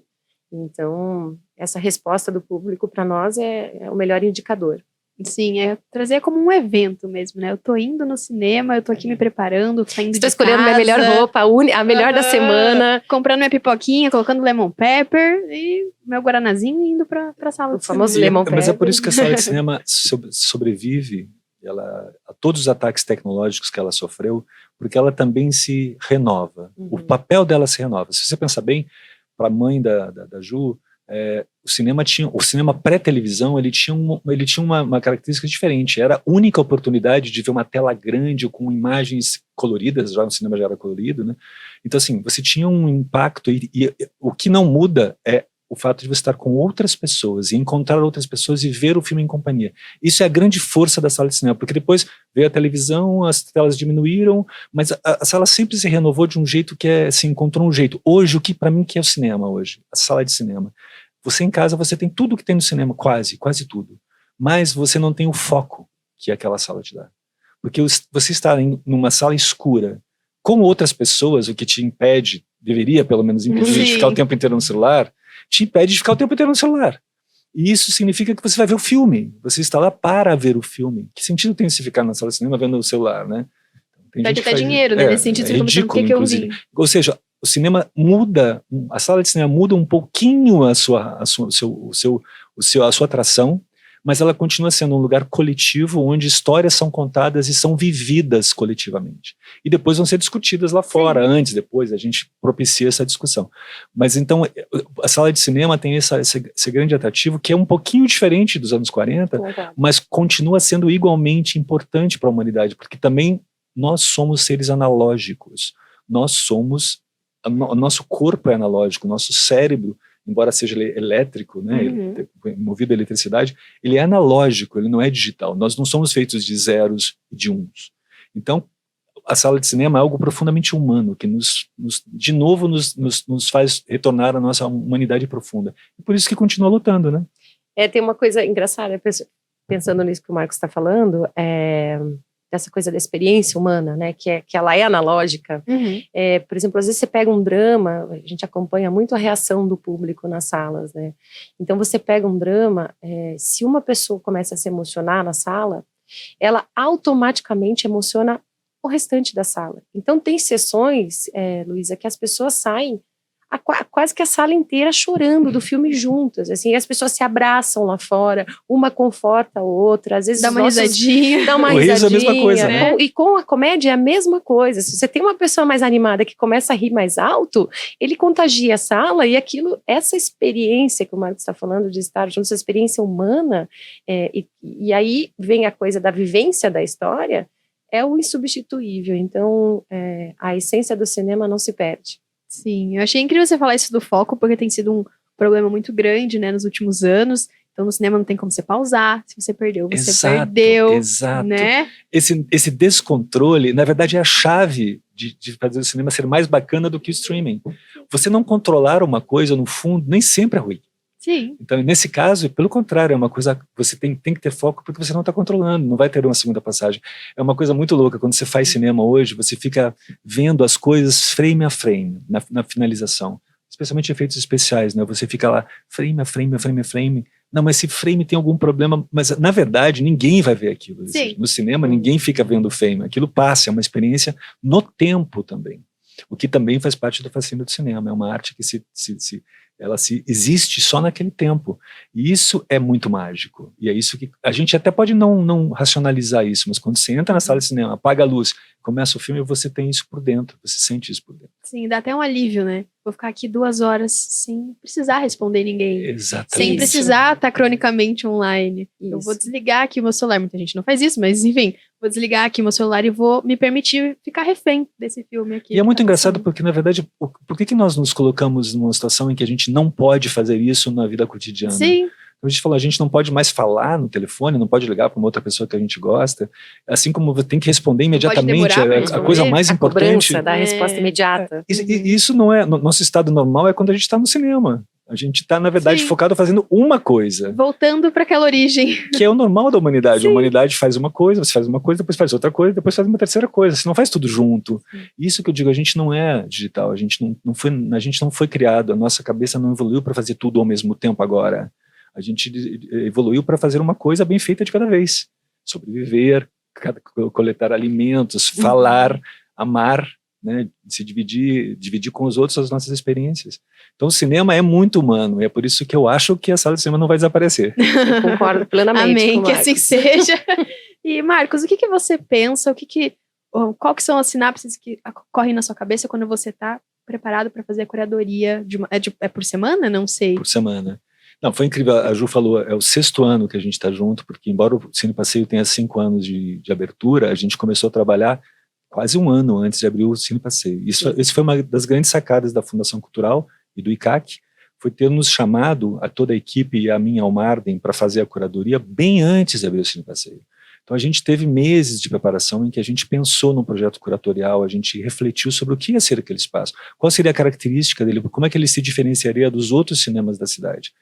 Então, essa resposta do público para nós é o melhor indicador. Sim, trazer como um evento mesmo, né? Eu tô indo no cinema, eu tô aqui me preparando, saindo de casa. Estou escolhendo minha melhor roupa, a melhor da semana. Comprando minha pipoquinha, colocando lemon pepper e meu guaranazinho e indo pra sala de cinema. O famoso lemon pepper. Mas é por isso que a sala de cinema sobrevive a todos os ataques tecnológicos que ela sofreu, porque ela também se renova. O papel dela se renova. Se você pensar bem, para a mãe da Ju, o cinema pré-televisão ele tinha uma característica diferente, era a única oportunidade de ver uma tela grande com imagens coloridas, já o cinema já era colorido, né? Então assim, você tinha um impacto e o que não muda é o fato de você estar com outras pessoas e encontrar outras pessoas e ver o filme em companhia. Isso é a grande força da sala de cinema, porque depois veio a televisão, as telas diminuíram, mas a sala sempre se renovou de um jeito que se encontrou um jeito. Hoje, o que para mim que é o cinema hoje, a sala de cinema. Você em casa, você tem tudo que tem no cinema, quase tudo, mas você não tem o foco que aquela sala te dá. Porque você está numa sala escura com outras pessoas, o que te impede, deveria pelo menos impedir de ficar o tempo inteiro no celular, te impede de ficar o tempo inteiro no celular. E isso significa que você vai ver o filme. Você está lá para ver o filme. Que sentido tem se ficar na sala de cinema vendo o celular, né? Perde até dinheiro, né? Nesse sentido, você ridículo, o que eu vi. Ou seja, o cinema muda, a sala de cinema muda um pouquinho a sua atração, mas ela continua sendo um lugar coletivo onde histórias são contadas e são vividas coletivamente. E depois vão ser discutidas lá fora, antes, depois, a gente propicia essa discussão. Mas então, a sala de cinema tem esse grande atrativo que é um pouquinho diferente dos anos 40, mas continua sendo igualmente importante para a humanidade, porque também nós somos seres analógicos. O nosso corpo é analógico, o nosso cérebro, embora seja elétrico, né, movido a eletricidade, ele é analógico, ele não é digital. Nós não somos feitos de zeros e de uns. Então, a sala de cinema é algo profundamente humano, que de novo nos faz retornar à nossa humanidade profunda. E por isso que continua lutando, né? Tem uma coisa engraçada, pensando nisso que o Marcos está falando, dessa coisa da experiência humana, né, que ela é analógica. Por exemplo, às vezes você pega um drama, a gente acompanha muito a reação do público nas salas, né? Então você pega um drama, se uma pessoa começa a se emocionar na sala, ela automaticamente emociona o restante da sala. Então tem sessões, Luísa, que as pessoas saem quase que a sala inteira chorando do filme juntas, assim, as pessoas se abraçam lá fora, uma conforta a outra, às vezes dá uma risadinha, é a mesma coisa, né? E com a comédia é a mesma coisa. Se você tem uma pessoa mais animada que começa a rir mais alto, ele contagia a sala e essa experiência que o Marcos está falando de estar junto, essa experiência humana, e aí vem a coisa da vivência da história, é o insubstituível. Então, a essência do cinema não se perde. Sim, eu achei incrível você falar isso do foco, porque tem sido um problema muito grande, né, nos últimos anos. Então, no cinema não tem como você pausar. Se você perdeu, você perdeu. Exato. Né? Esse descontrole, na verdade, é a chave de fazer o cinema ser mais bacana do que o streaming. Você não controlar uma coisa, no fundo, nem sempre é ruim. Sim. Então, nesse caso, pelo contrário, é uma coisa, você tem que ter foco porque você não está controlando, não vai ter uma segunda passagem. É uma coisa muito louca, quando você faz cinema hoje, você fica vendo as coisas frame a frame, na finalização, especialmente efeitos especiais, né? Você fica lá, frame a frame, a frame a frame, não, mas esse frame tem algum problema, mas na verdade ninguém vai ver aquilo. Sim. No cinema ninguém fica vendo o frame, aquilo passa, é uma experiência no tempo também, o que também faz parte do fascínio do cinema, é uma arte que existe só naquele tempo. E isso é muito mágico. E é isso que a gente até pode não racionalizar isso, mas quando você entra na sala de cinema, apaga a luz, começa o filme, você tem isso por dentro, você sente isso por dentro. Sim, dá até um alívio, né? Vou ficar aqui 2 horas sem precisar responder ninguém. Exatamente. Sem precisar estar cronicamente online. Isso. Eu vou desligar aqui o meu celular. Muita gente não faz isso, mas enfim, vou desligar aqui o meu celular e vou me permitir ficar refém desse filme aqui. E é muito engraçado porque, na verdade, por que nós nos colocamos numa situação em que a gente não pode fazer isso na vida cotidiana? Sim. A gente falou, a gente não pode mais falar no telefone, não pode ligar para uma outra pessoa que a gente gosta, assim como tem que responder imediatamente, a coisa mais importante. A da resposta imediata. Isso não é, nosso estado normal é quando a gente está no cinema. A gente está, na verdade, focado fazendo uma coisa. Voltando para aquela origem. Que é o normal da humanidade. Sim. A humanidade faz uma coisa, você faz uma coisa, depois faz outra coisa, depois faz uma terceira coisa. Você não faz tudo junto. Isso que eu digo, a gente não é digital, a gente não foi criado, a nossa cabeça não evoluiu para fazer tudo ao mesmo tempo agora. A gente evoluiu para fazer uma coisa bem feita de cada vez. Sobreviver, coletar alimentos, falar, amar, né? Se dividir com os outros as nossas experiências. Então o cinema é muito humano, e é por isso que eu acho que a sala de cinema não vai desaparecer. Eu concordo plenamente. Amém, que assim seja. E Marcos, o que você pensa, qual que são as sinapses que ocorrem na sua cabeça quando você está preparado para fazer a curadoria? É por semana? Não sei. Por semana. Não, foi incrível, a Ju falou, é o 6º ano que a gente está junto, porque embora o Cine Passeio tenha 5 anos de abertura, a gente começou a trabalhar quase 1 ano antes de abrir o Cine Passeio. Isso foi uma das grandes sacadas da Fundação Cultural e do ICAC, foi ter nos chamado, a toda a equipe e a minha Almarden, para fazer a curadoria bem antes de abrir o Cine Passeio. Então a gente teve meses de preparação em que a gente pensou num projeto curatorial, a gente refletiu sobre o que ia ser aquele espaço, qual seria a característica dele, como é que ele se diferenciaria dos outros cinemas da cidade.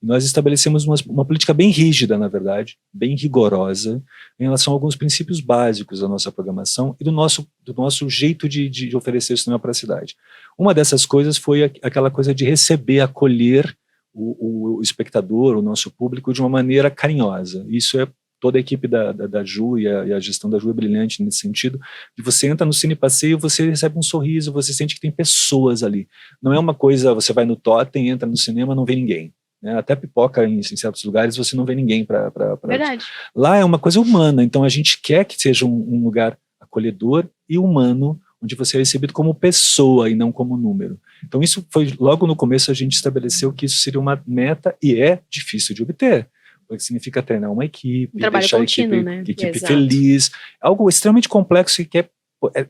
E nós estabelecemos uma política bem rígida, na verdade, bem rigorosa, em relação a alguns princípios básicos da nossa programação e do nosso jeito de oferecer o cinema para a cidade. Uma dessas coisas foi aquela coisa de receber, acolher o espectador, o nosso público, de uma maneira carinhosa. Isso é toda a equipe da Ju e a gestão da Ju é brilhante nesse sentido, de você entra no Cine Passeio, você recebe um sorriso, você sente que tem pessoas ali. Não é uma coisa, você vai no Totem, entra no cinema, não vê ninguém. Né? Até pipoca em certos lugares, você não vê ninguém para... Verdade. Lá é uma coisa humana, então a gente quer que seja um lugar acolhedor e humano, onde você é recebido como pessoa e não como número. Então isso foi, logo no começo a gente estabeleceu que isso seria uma meta e é difícil de obter, porque significa treinar uma equipe, Trabalho deixar contínuo, a equipe Exato. feliz, algo extremamente complexo que é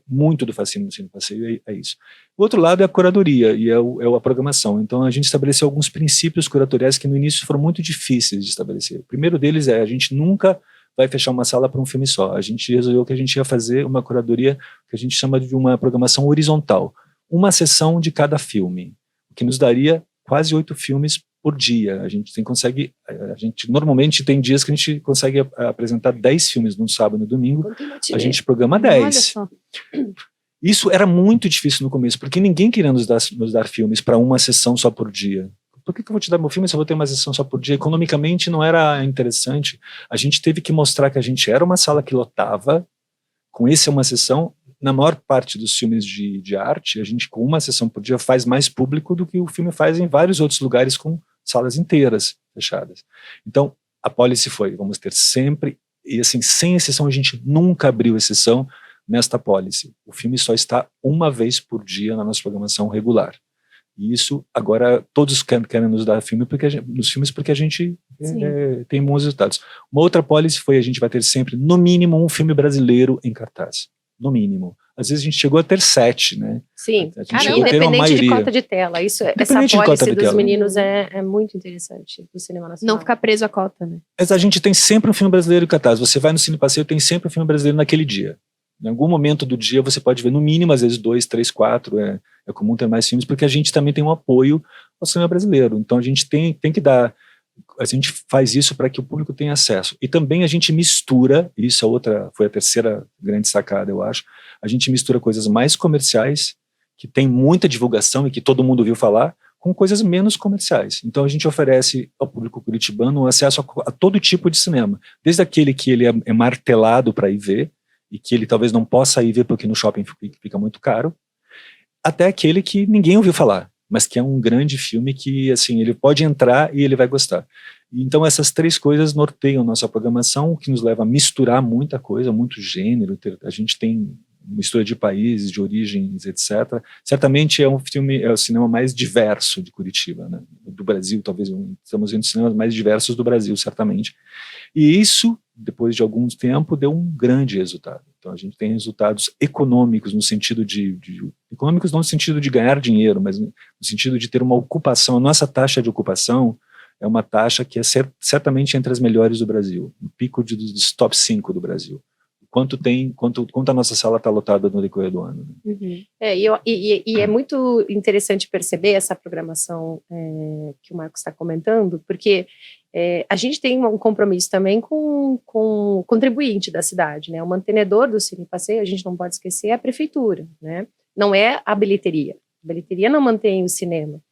muito do fascínio do Cine Passeio, é isso. O outro lado é a curadoria e é a programação. Então a gente estabeleceu alguns princípios curatoriais que no início foram muito difíceis de estabelecer. O primeiro deles é a gente nunca vai fechar uma sala para um filme só. A gente resolveu que a gente ia fazer uma curadoria que a gente chama de uma programação horizontal. Uma sessão de cada filme, o que nos daria quase 8 filmes por dia. A gente normalmente tem dias que a gente consegue apresentar 10 filmes num sábado e no domingo, a gente programa 10. Olha só. Isso era muito difícil no começo, porque ninguém queria nos dar filmes para uma sessão só por dia. Por que eu vou te dar meu filme se eu vou ter uma sessão só por dia? Economicamente não era interessante. A gente teve que mostrar que a gente era uma sala que lotava, com esse uma sessão. Na maior parte dos filmes de arte, a gente com uma sessão por dia faz mais público do que o filme faz em vários outros lugares com salas inteiras fechadas. Então, a policy foi, vamos ter sempre, e assim, sem exceção, a gente nunca abriu exceção nesta policy. O filme só está uma vez por dia na nossa programação regular. E isso, agora, todos querem nos dar filme nos filmes porque a gente tem bons resultados. Uma outra policy foi, a gente vai ter sempre, no mínimo, um filme brasileiro em cartaz. No mínimo. Às vezes a gente chegou a ter 7, né? Sim, a gente caramba, chegou a ter uma independente de maioria. cota de tela. Essa Independente de cota policy de dos tela. meninos é muito interessante do cinema nacional. Não ficar preso à cota, né? Mas a gente tem sempre um filme brasileiro em cartaz. Você vai no Cine Passeio, tem sempre um filme brasileiro naquele dia. Em algum momento do dia você pode ver no mínimo, às vezes 2, 3, 4. É comum ter mais filmes, porque a gente também tem um apoio ao cinema brasileiro. Então a gente tem que dar... A gente faz isso para que o público tenha acesso. E também a gente mistura, isso foi a terceira grande sacada, eu acho, a gente mistura coisas mais comerciais, que tem muita divulgação e que todo mundo ouviu falar, com coisas menos comerciais. Então a gente oferece ao público curitibano acesso a todo tipo de cinema, desde aquele que ele é martelado para ir ver, e que ele talvez não possa ir ver porque no shopping fica muito caro, até aquele que ninguém ouviu falar, mas que é um grande filme que, assim, ele pode entrar e ele vai gostar. Então essas 3 coisas norteiam nossa programação, o que nos leva a misturar muita coisa, muito gênero, a gente tem mistura de países, de origens, etc. Certamente é o cinema mais diverso de Curitiba, né? Do Brasil, talvez estamos vendo cinemas mais diversos do Brasil, certamente. E isso, depois de algum tempo, deu um grande resultado. Então a gente tem resultados econômicos no sentido econômicos não no sentido de ganhar dinheiro, mas no sentido de ter uma ocupação. A nossa taxa de ocupação é uma taxa que é certamente entre as melhores do Brasil, no pico dos top 5 do Brasil. Quanto a nossa sala está lotada no decorrer do ano. Né? Uhum. E é muito interessante perceber essa programação que o Marcos está comentando, porque a gente tem um compromisso também com o contribuinte da cidade, né? O mantenedor do Cine Passeio, a gente não pode esquecer, é a prefeitura, né? Não é a bilheteria. A bilheteria não mantém o cinema.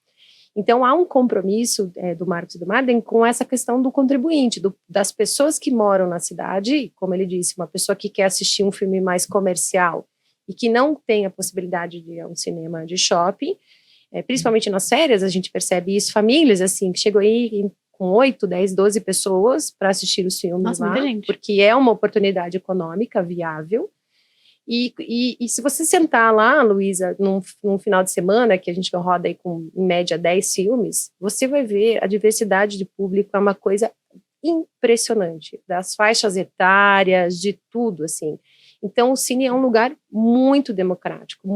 Então, há um compromisso do Marcos e do Marden com essa questão do contribuinte, das pessoas que moram na cidade, como ele disse, uma pessoa que quer assistir um filme mais comercial e que não tem a possibilidade de ir a um cinema de shopping, principalmente nas férias, a gente percebe isso, famílias assim, que chegam aí com 8, 10, 12 pessoas para assistir os filmes. Nossa, lá, muita gente. porque é uma oportunidade econômica viável. E se você sentar lá, Luísa, num final de semana, que a gente roda aí com, em média, 10 filmes, você vai ver a diversidade de público é uma coisa impressionante, das faixas etárias, de tudo, assim. Então, o cine é um lugar muito democrático,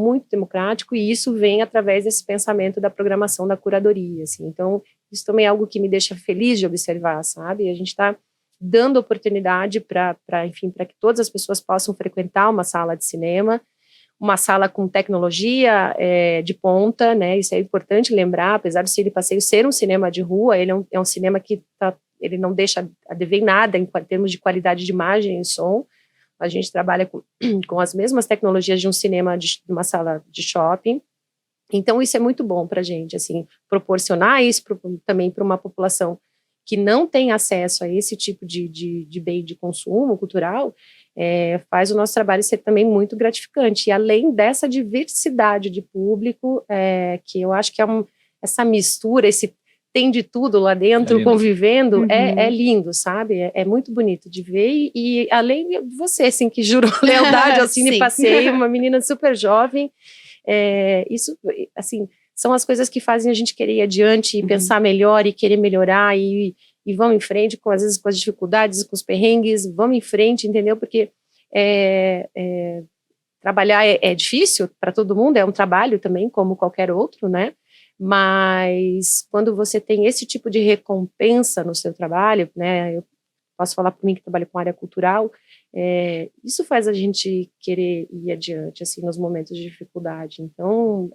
e isso vem através desse pensamento da programação da curadoria, assim. Então, isso também é algo que me deixa feliz de observar, sabe? A gente está dando oportunidade para que todas as pessoas possam frequentar uma sala de cinema, uma sala com tecnologia de ponta, né? Isso é importante lembrar, apesar do Cine Passeio ser um cinema de rua, ele é um cinema que ele não deixa a dever em nada em termos de qualidade de imagem e som. A gente trabalha com as mesmas tecnologias de um cinema, de uma sala de shopping. Então, isso é muito bom para a gente, assim, proporcionar isso também para uma população que não tem acesso a esse tipo de bem de consumo cultural, faz o nosso trabalho ser também muito gratificante. E além dessa diversidade de público, que eu acho que essa mistura, esse tem de tudo lá dentro, convivendo, é lindo, sabe? É muito bonito de ver. E além de você, assim, que jurou lealdade ao Cine Passeio, uma menina super jovem, isso, assim, são as coisas que fazem a gente querer ir adiante e pensar melhor e querer melhorar e vamos em frente, às vezes com as dificuldades, com os perrengues, vamos em frente, entendeu? Porque trabalhar é difícil para todo mundo, é um trabalho também, como qualquer outro, né? Mas quando você tem esse tipo de recompensa no seu trabalho, né? Eu posso falar por mim que trabalho com área cultural, isso faz a gente querer ir adiante, assim, nos momentos de dificuldade. Então,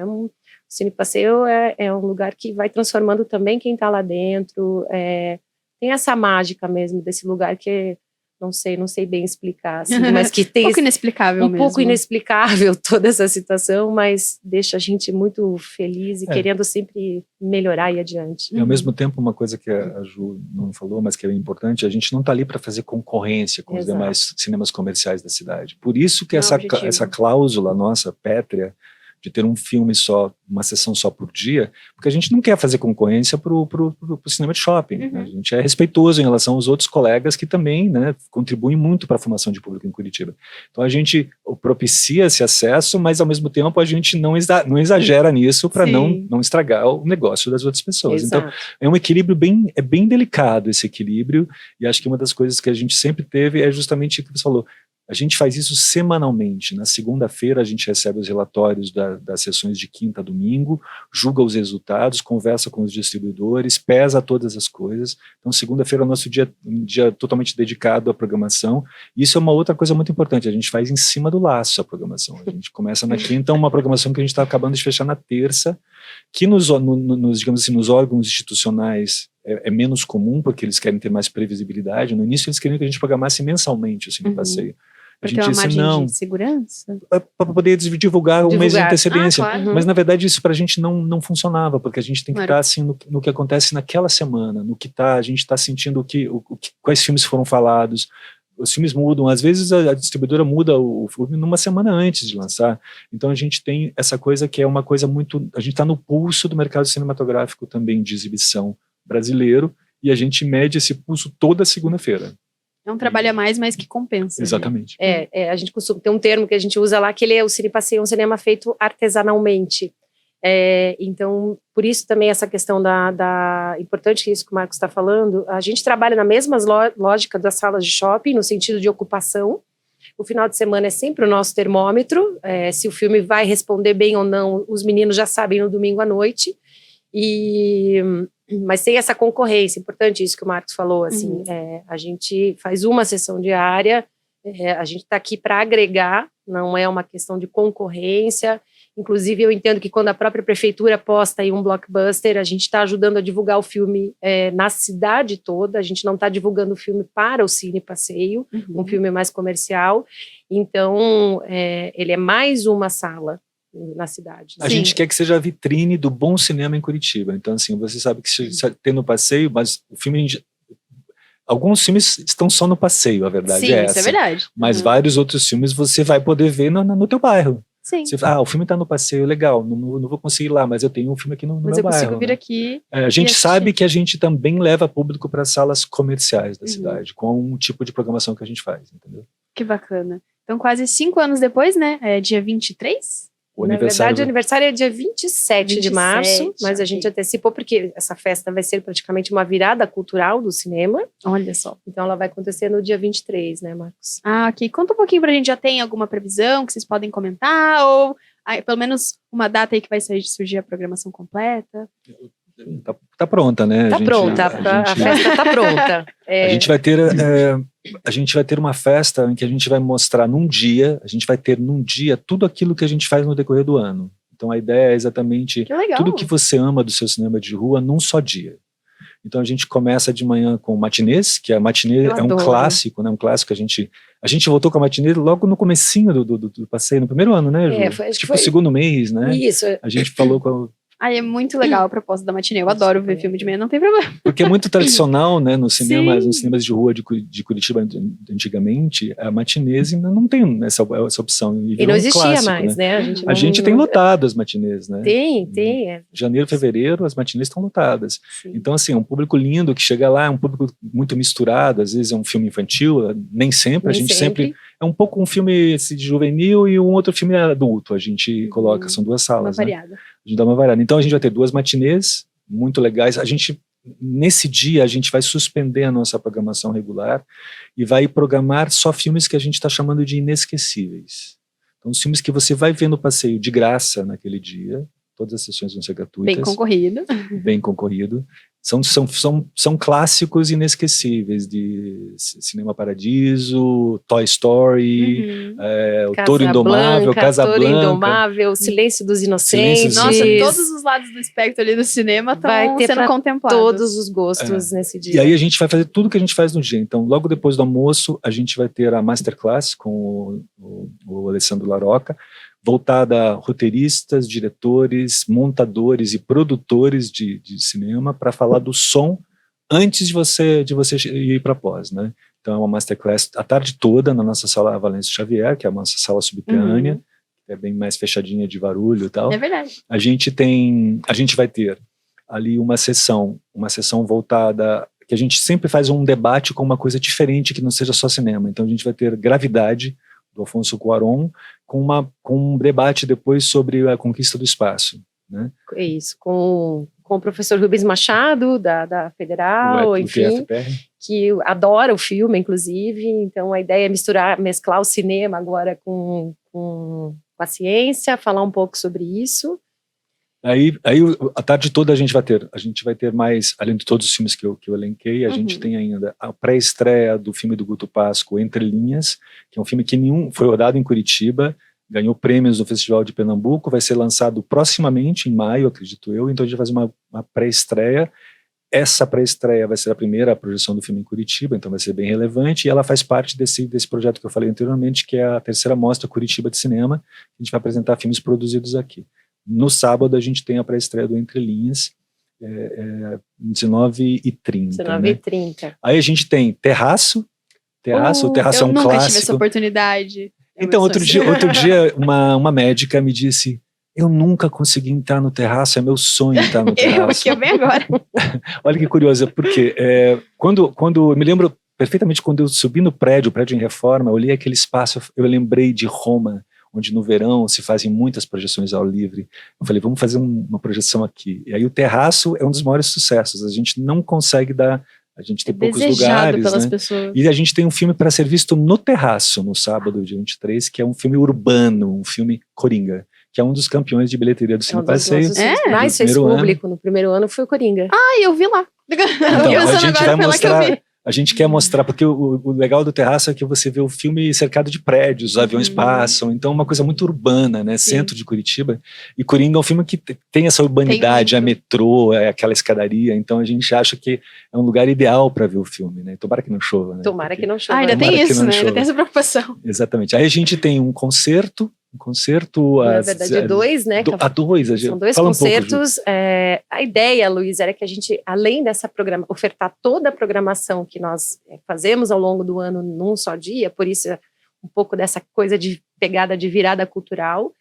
o Cine Passeio é um lugar que vai transformando também quem está lá dentro, tem essa mágica mesmo desse lugar que não sei bem explicar, assim, mas que tem um pouco inexplicável mesmo. Pouco inexplicável toda essa situação, mas deixa a gente muito feliz e querendo sempre melhorar e ir adiante. E ao mesmo tempo, uma coisa que a Ju não falou, mas que é importante, a gente não está ali para fazer concorrência com os demais cinemas comerciais da cidade. Por isso que essa cláusula nossa, pétrea, de ter um filme só, uma sessão só por dia, porque a gente não quer fazer concorrência para o cinema de shopping. Né? A gente é respeitoso em relação aos outros colegas que também, né, contribuem muito para a formação de público em Curitiba. Então a gente propicia esse acesso, mas ao mesmo tempo a gente não exagera nisso para não estragar o negócio das outras pessoas. Exato. Então é um equilíbrio bem delicado, esse equilíbrio, e acho que uma das coisas que a gente sempre teve é justamente o que você falou. A gente faz isso semanalmente. Na segunda-feira a gente recebe os relatórios das sessões de quinta a domingo, julga os resultados, conversa com os distribuidores, pesa todas as coisas. Então segunda-feira é o nosso um dia totalmente dedicado à programação. Isso é uma outra coisa muito importante, a gente faz em cima do laço a programação. A gente começa na quinta, uma programação que a gente está acabando de fechar na terça, que digamos assim, nos órgãos institucionais é menos comum, porque eles querem ter mais previsibilidade. No início eles queriam que a gente programasse mensalmente o Cine Passeio. A gente disse não. De segurança? Para poder divulgar um mês de antecedência. Claro. Mas na verdade isso para a gente não funcionava, porque a gente tem que estar assim no que acontece naquela semana, no que a gente está sentindo quais filmes foram falados. Os filmes mudam, às vezes a distribuidora muda o filme numa semana antes de lançar. Então a gente tem essa coisa que é uma coisa muito... A gente está no pulso do mercado cinematográfico também de exibição brasileiro, e a gente mede esse pulso toda segunda-feira. É um trabalho a mais, mas que compensa. Exatamente. A gente costuma ter um termo que a gente usa lá, que ele é o Cine Passeio, um cinema feito artesanalmente. Então, por isso também essa questão importante que isso que o Marcos está falando, a gente trabalha na mesma lógica das salas de shopping, no sentido de ocupação. O final de semana é sempre o nosso termômetro, se o filme vai responder bem ou não, os meninos já sabem no domingo à noite. Mas sem essa concorrência, importante isso que o Marcos falou, assim, a gente faz uma sessão diária, a gente está aqui para agregar, não é uma questão de concorrência. Inclusive eu entendo que quando a própria prefeitura posta aí um blockbuster, a gente está ajudando a divulgar o filme na cidade toda, a gente não está divulgando o filme para o Cine Passeio, um filme mais comercial, então ele é mais uma sala na cidade. A gente quer que seja a vitrine do bom cinema em Curitiba. Então, assim, você sabe que tem no passeio, mas o filme... Alguns filmes estão só no passeio, a verdade é essa. Sim, isso é verdade. Mas vários outros filmes você vai poder ver no teu bairro. Sim. Você fala, o filme está no passeio, legal, não vou conseguir ir lá, mas eu tenho um filme aqui no meu bairro. Mas eu consigo vir aqui. A gente sabe que a gente também leva público para salas comerciais da cidade, com um tipo de programação que a gente faz, entendeu? Que bacana. Então, quase 5 anos depois, né? Dia 23? Na verdade, o aniversário é dia 27 de março, mas a gente antecipou porque essa festa vai ser praticamente uma virada cultural do cinema. Olha só. Então ela vai acontecer no dia 23, né, Marcos? Ok. Conta um pouquinho pra gente, já tem alguma previsão que vocês podem comentar? Ou pelo menos uma data aí que vai surgir a programação completa? Tá pronta, né? Tá pronta, a festa tá pronta. A gente vai ter uma festa em que a gente vai mostrar a gente vai ter num dia tudo aquilo que a gente faz no decorrer do ano. Então a ideia é exatamente tudo que você ama do seu cinema de rua num só dia. Então a gente começa de manhã com matinês, que a matinê é um clássico, né? Um clássico. A gente voltou com a matinê logo no comecinho do passeio, no primeiro ano, né, Ju? Tipo o segundo mês, né? Isso. A gente falou com Ai, é muito legal a proposta da matinê. Eu adoro ver filme de manhã, não tem problema. Porque é muito tradicional, né, nos cinemas de rua de Curitiba antigamente, a matinês ainda não tem essa opção. E não existia clássico, mais, né? A gente tem lotado as matinês, né? Tem. Janeiro, fevereiro, as matinês estão lotadas. Sim. Então, assim, é um público lindo que chega lá, é um público muito misturado, às vezes é um filme infantil, nem sempre, a gente sempre... É um pouco um filme de juvenil e um outro filme adulto, a gente coloca, são duas salas, uma variada. A gente dá uma variada. Então a gente vai ter 2 matinês muito legais. Nesse dia, a gente vai suspender a nossa programação regular e vai programar só filmes que a gente está chamando de inesquecíveis. Então, os filmes que você vai ver no passeio de graça naquele dia, todas as sessões vão ser gratuitas. Bem concorrido. Bem concorrido. São clássicos inesquecíveis de Cinema Paradiso, Toy Story, o Touro Indomável, Casablanca. Touro Indomável, Silêncio dos Inocentes. Nossa, todos os lados do espectro ali do cinema estão sendo contemplados. Todos os gostos nesse dia. E aí a gente vai fazer tudo que a gente faz no dia. Então, logo depois do almoço, a gente vai ter a Masterclass com o Alessandro Laroca, voltada a roteiristas, diretores, montadores e produtores de cinema para falar do som antes de você ir para pós, né? Então é uma masterclass a tarde toda na nossa sala Valêncio Xavier, que é a nossa sala subterrânea, que é bem mais fechadinha de barulho e tal. É verdade. A gente vai ter ali uma sessão voltada, que a gente sempre faz um debate com uma coisa diferente que não seja só cinema. Então a gente vai ter Gravidade, do Alfonso Cuarón, com um debate depois sobre a conquista do espaço, né? É isso, com o professor Rubens Machado, da Federal, enfim, que adora o filme, inclusive. Então a ideia é mesclar o cinema agora com a ciência, falar um pouco sobre isso. Aí a tarde toda a gente vai ter mais, além de todos os filmes que eu elenquei, a gente tem ainda a pré-estreia do filme do Guto Pasco, Entre Linhas, que é um filme que foi rodado em Curitiba, ganhou prêmios no Festival de Pernambuco, vai ser lançado proximamente, em maio, acredito eu, então a gente vai fazer uma pré-estreia. Essa pré-estreia vai ser a primeira projeção do filme em Curitiba, então vai ser bem relevante, e ela faz parte desse projeto que eu falei anteriormente, que é a terceira mostra Curitiba de Cinema. A gente vai apresentar filmes produzidos aqui. No sábado a gente tem a pré-estreia do Entre Linhas, 19h30. 19h30. Né? Aí a gente tem Terraço. O Terraço é um clássico. Eu nunca tive essa oportunidade. Então, outro dia uma médica me disse: eu nunca consegui entrar no Terraço, é meu sonho entrar no Terraço. Eu venho agora. Olha que curioso, porque quando eu me lembro perfeitamente, quando eu subi no prédio em reforma, eu olhei aquele espaço, eu lembrei de Roma, onde no verão se fazem muitas projeções ao livre. Eu falei, vamos fazer uma projeção aqui. E aí o Terraço é um dos maiores sucessos. A gente não consegue a gente tem poucos lugares, pelas né? Pessoas. E a gente tem um filme para ser visto no Terraço, no sábado, dia 23, que é um filme urbano, um filme Coringa, que é um dos campeões de bilheteria do Cine Passeio. Mais fez público no primeiro ano foi o Coringa. Eu vi lá. Então, a gente vai mostrar... A gente quer mostrar, porque o legal do Terraço é que você vê o filme cercado de prédios, os aviões passam, então é uma coisa muito urbana, né? Sim. Centro de Curitiba. E Coringa é um filme que tem essa urbanidade, a metrô, aquela escadaria, então a gente acha que é um lugar ideal para ver o filme, né? Tomara que não chova, né? Tomara que não chova. Ainda tem isso, né? Ainda tem essa preocupação. Exatamente. Aí a gente tem um concerto. Na verdade, 2, né? São 2 concertos. A ideia, Luiz, era que a gente, além dessa ofertar toda a programação que nós fazemos ao longo do ano num só dia, por isso um pouco dessa coisa de pegada de virada cultural,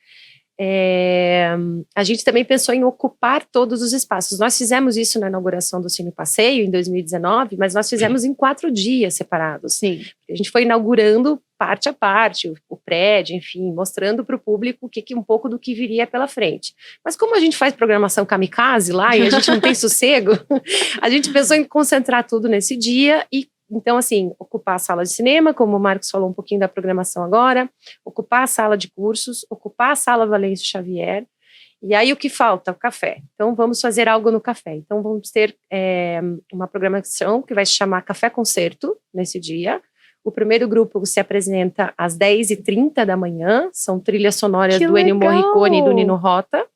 a gente também pensou em ocupar todos os espaços. Nós fizemos isso na inauguração do Cine Passeio em 2019, mas nós fizemos em 4 dias separados. Sim. A gente foi inaugurando parte a parte, o prédio, enfim, mostrando para o público um pouco do que viria pela frente. Mas como a gente faz programação kamikaze lá e a gente não tem sossego, a gente pensou em concentrar tudo nesse dia e, então, assim, ocupar a sala de cinema, como o Marcos falou um pouquinho da programação agora, ocupar a sala de cursos, ocupar a sala Valêncio Xavier, e aí o que falta? O café. Então, vamos fazer algo no café. Então, vamos ter uma programação que vai se chamar Café Concerto, nesse dia. O primeiro grupo se apresenta às 10h30 da manhã, são trilhas sonoras do Ennio Morricone e do Nino Rota.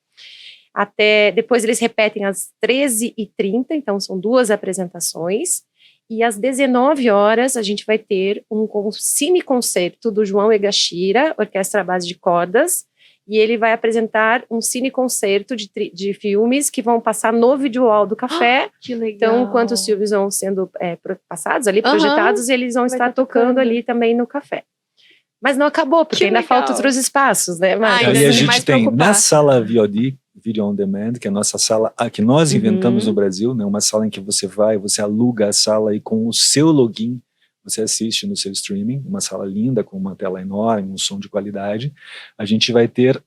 Depois eles repetem às 13h30, então são 2 apresentações. E às 19 horas a gente vai ter um cineconcerto do João Egashira, orquestra à base de cordas, e ele vai apresentar um cineconcerto de filmes que vão passar no videohall do café. Que legal. Então, enquanto os filmes vão sendo passados ali, projetados, eles vão estar tocando ali também no café. Mas não acabou, porque ainda faltam outros espaços, né? Mas aí a gente tem na sala VOD, Video on Demand, que é a nossa sala que nós inventamos no Brasil, né? Uma sala em que você aluga a sala e com o seu login você assiste no seu streaming, uma sala linda, com uma tela enorme, um som de qualidade. A gente vai ter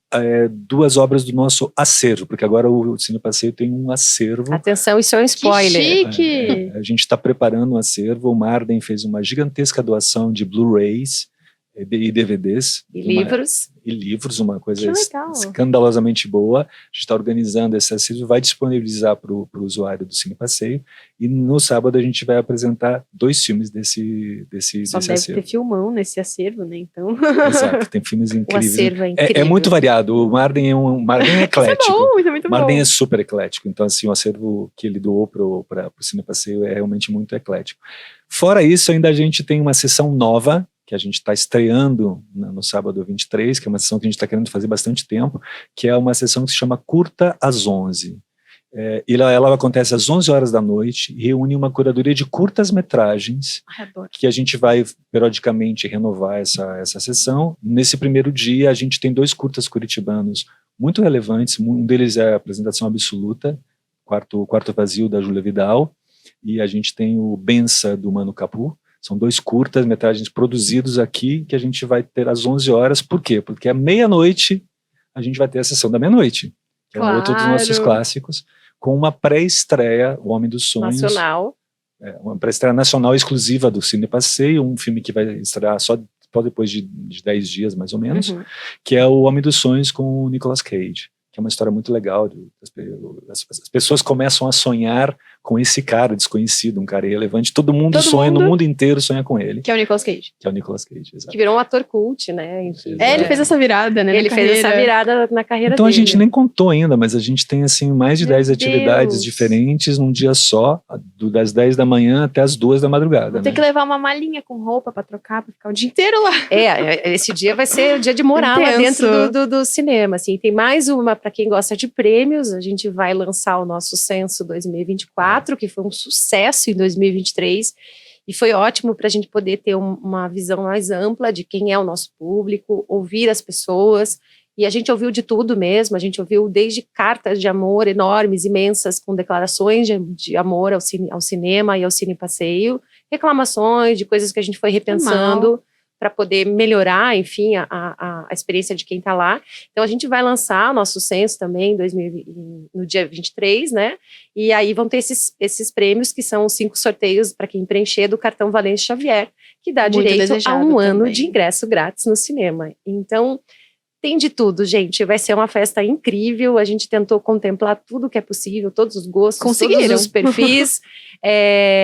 2 obras do nosso acervo, porque agora o Cine Passeio tem um acervo. Atenção, isso é um spoiler. Que chique! A gente está preparando um acervo, o Marden fez uma gigantesca doação de Blu-rays e DVDs. E livros. E livros, uma coisa escandalosamente boa. A gente está organizando esse acervo, vai disponibilizar para o usuário do Cine Passeio, e no sábado a gente vai apresentar 2 filmes desse Só acervo. deve ter filmão nesse acervo, né? Então. Exato, tem filmes incríveis. O acervo é incrível. É muito variado, o Marden é eclético. Isso é bom, isso é muito bom. O Marden é super eclético, então assim, o acervo que ele doou para o Cine Passeio é realmente muito eclético. Fora isso, ainda a gente tem uma sessão nova, que a gente está estreando no sábado 23, que é uma sessão que a gente está querendo fazer bastante tempo, que é uma sessão que se chama Curta às 11. Ela acontece às 11 horas da noite e reúne uma curadoria de curtas-metragens, que a gente vai periodicamente renovar essa sessão. Nesse primeiro dia, a gente tem 2 curtas curitibanos muito relevantes, um deles é a Apresentação Absoluta, Quarto Vazio, da Júlia Vidal, e a gente tem o Bença, do Mano Capu. São 2 curtas-metragens produzidos aqui, que a gente vai ter às 11 horas. Por quê? Porque à meia-noite a gente vai ter a sessão da meia-noite, que é outro dos nossos clássicos, com uma pré-estreia, O Homem dos Sonhos. Nacional. Uma pré-estreia nacional exclusiva do Cine Passeio, um filme que vai estrear só depois de 10 dias, mais ou menos, que é O Homem dos Sonhos, com o Nicolas Cage, que é uma história muito legal. As pessoas começam a sonhar com esse cara desconhecido, um cara irrelevante. Todo mundo sonha, no mundo inteiro sonha com ele. Que é o Nicolas Cage. Que é o Nicolas Cage, exato. Que virou um ator cult, né? Ele fez essa virada, né? Ele fez essa virada na carreira então dele. A gente nem contou ainda, mas a gente tem assim mais de 10 atividades diferentes num dia só, das 10 da manhã até as 2 da madrugada. Vou ter que levar uma malinha com roupa pra trocar, pra ficar o dia inteiro lá. Esse dia vai ser o dia de morar lá dentro do cinema, assim. Tem mais uma, para quem gosta de prêmios, a gente vai lançar o nosso Censo 2024, que foi um sucesso em 2023, e foi ótimo para a gente poder ter uma visão mais ampla de quem é o nosso público, ouvir as pessoas, e a gente ouviu de tudo mesmo. A gente ouviu desde cartas de amor enormes, imensas, com declarações de amor ao cinema e ao Cine Passeio, reclamações de coisas que a gente foi repensando para poder melhorar, enfim, a experiência de quem está lá. Então, a gente vai lançar o nosso censo também no dia 23, né? E aí vão ter esses prêmios, que são os 5 sorteios para quem preencher do cartão Valência Xavier, que dá muito direito a um ano de ingresso grátis no cinema. Então, tem de tudo, gente. Vai ser uma festa incrível. A gente tentou contemplar tudo que é possível, todos os gostos, todos os perfis.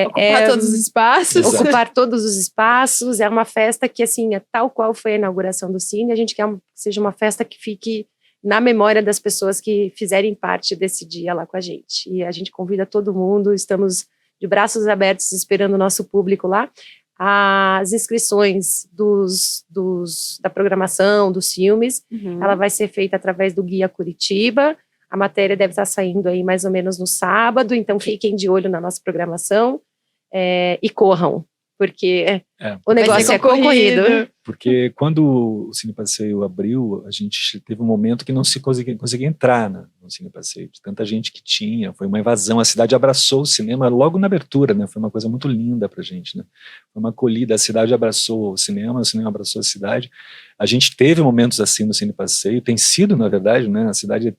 Ocupar todos os espaços. Ocupar todos os espaços. É uma festa que, assim, tal qual foi a inauguração do Cine, a gente quer que seja uma festa que fique na memória das pessoas que fizerem parte desse dia lá com a gente. E a gente convida todo mundo. Estamos de braços abertos esperando o nosso público lá. As inscrições da programação, dos filmes, ela vai ser feita através do Guia Curitiba. A matéria deve estar saindo aí mais ou menos no sábado, então fiquem de olho na nossa programação e corram, porque o negócio é concorrido. Porque quando o Cine Passeio abriu, a gente teve um momento que não se conseguia entrar no Cine Passeio, de tanta gente que tinha, foi uma invasão, a cidade abraçou o cinema logo na abertura, né? Foi uma coisa muito linda pra gente, né? Foi uma acolhida, a cidade abraçou o cinema abraçou a cidade. A gente teve momentos assim no Cine Passeio, tem sido, na verdade, né? A cidade,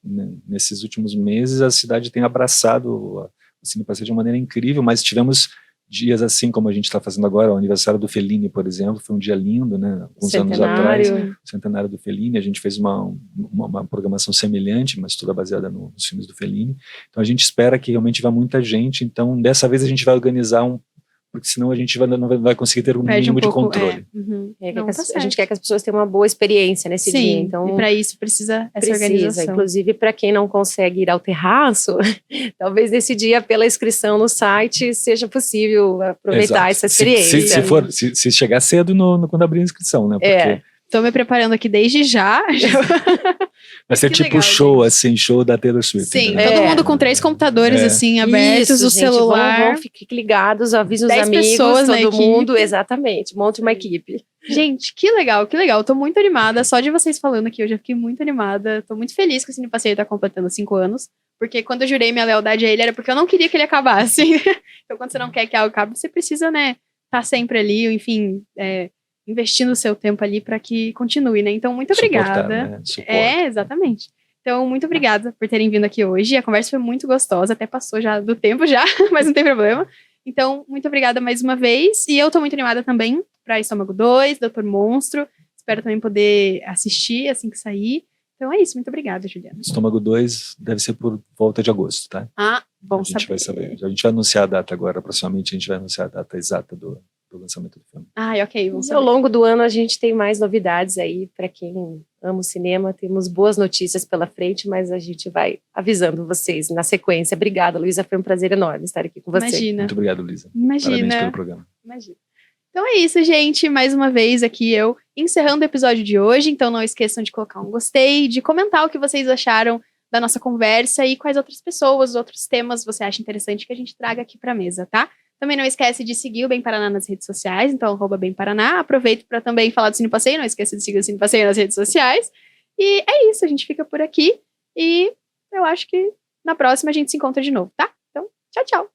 nesses últimos meses, a cidade tem abraçado o Cine Passeio de uma maneira incrível, mas tivemos dias assim como a gente está fazendo agora, o aniversário do Fellini, por exemplo, foi um dia lindo, né? Alguns anos atrás, o centenário do Fellini, a gente fez uma programação semelhante, mas toda baseada nos filmes do Fellini. Então a gente espera que realmente vá muita gente. Então dessa vez a gente vai organizar porque senão a gente não vai conseguir ter um Perde mínimo de pouco, controle. Não, tá A gente quer que as pessoas tenham uma boa experiência nesse dia. Sim, Então, e para isso precisa essa organização. Inclusive, para quem não consegue ir ao terraço, talvez nesse dia, pela inscrição no site, seja possível aproveitar essa experiência. Se chegar cedo quando abrir a inscrição, né? Porque Tô me preparando aqui desde já. vai ser Que tipo legal, show, gente. assim, show da Taylor Swift. Sim, né? todo mundo com 3 computadores assim abertos, Isso, o gente, celular. fiquem ligados, avise os 10 amigos, pessoas na todo mundo. equipe. Exatamente, monte uma equipe. Gente, que legal, que legal. Tô muito animada. Só de vocês falando aqui, eu já fiquei muito animada. Tô muito feliz que o Cine Passeio tá completando 5 anos. Porque quando eu jurei minha lealdade a ele, era porque eu não queria que ele acabasse. Então, quando você não quer que algo acabe, você precisa, né, tá sempre ali, enfim, investindo o seu tempo ali para que continue, né? Então, muito obrigada. Né? Suporte. Exatamente. Então, muito obrigada por terem vindo aqui hoje. A conversa foi muito gostosa, até passou já do tempo já, mas não tem problema. Então, muito obrigada mais uma vez. E eu tô muito animada também para Estômago 2, Doutor Monstro. Espero também poder assistir assim que sair. Então é isso, muito obrigada, Juliana. Estômago 2 deve ser por volta de agosto, tá? Bom a gente saber. vai saber. A gente vai anunciar a data agora, proximamente a gente vai anunciar a data exata do lançamento do filme. Ok, vamos E saber. ao longo do ano a gente tem mais novidades aí para quem ama o cinema. Temos boas notícias pela frente, mas a gente vai avisando vocês na sequência. Obrigada, Luísa, foi um prazer enorme estar aqui com você. Imagina. Muito obrigado, Luísa. Imagina. Parabéns pelo programa. Imagina. Então é isso, gente. Mais uma vez aqui eu encerrando o episódio de hoje. Então não esqueçam de colocar um gostei, de comentar o que vocês acharam da nossa conversa e quais outras pessoas, outros temas você acha interessante que a gente traga aqui pra mesa, tá? Também não esquece de seguir o Bem Paraná nas redes sociais, então @BemParaná. Aproveito para também falar do Cine Passeio, não esqueça de seguir o Cine Passeio nas redes sociais. E é isso, a gente fica por aqui e eu acho que na próxima a gente se encontra de novo, tá? Então, tchau, tchau!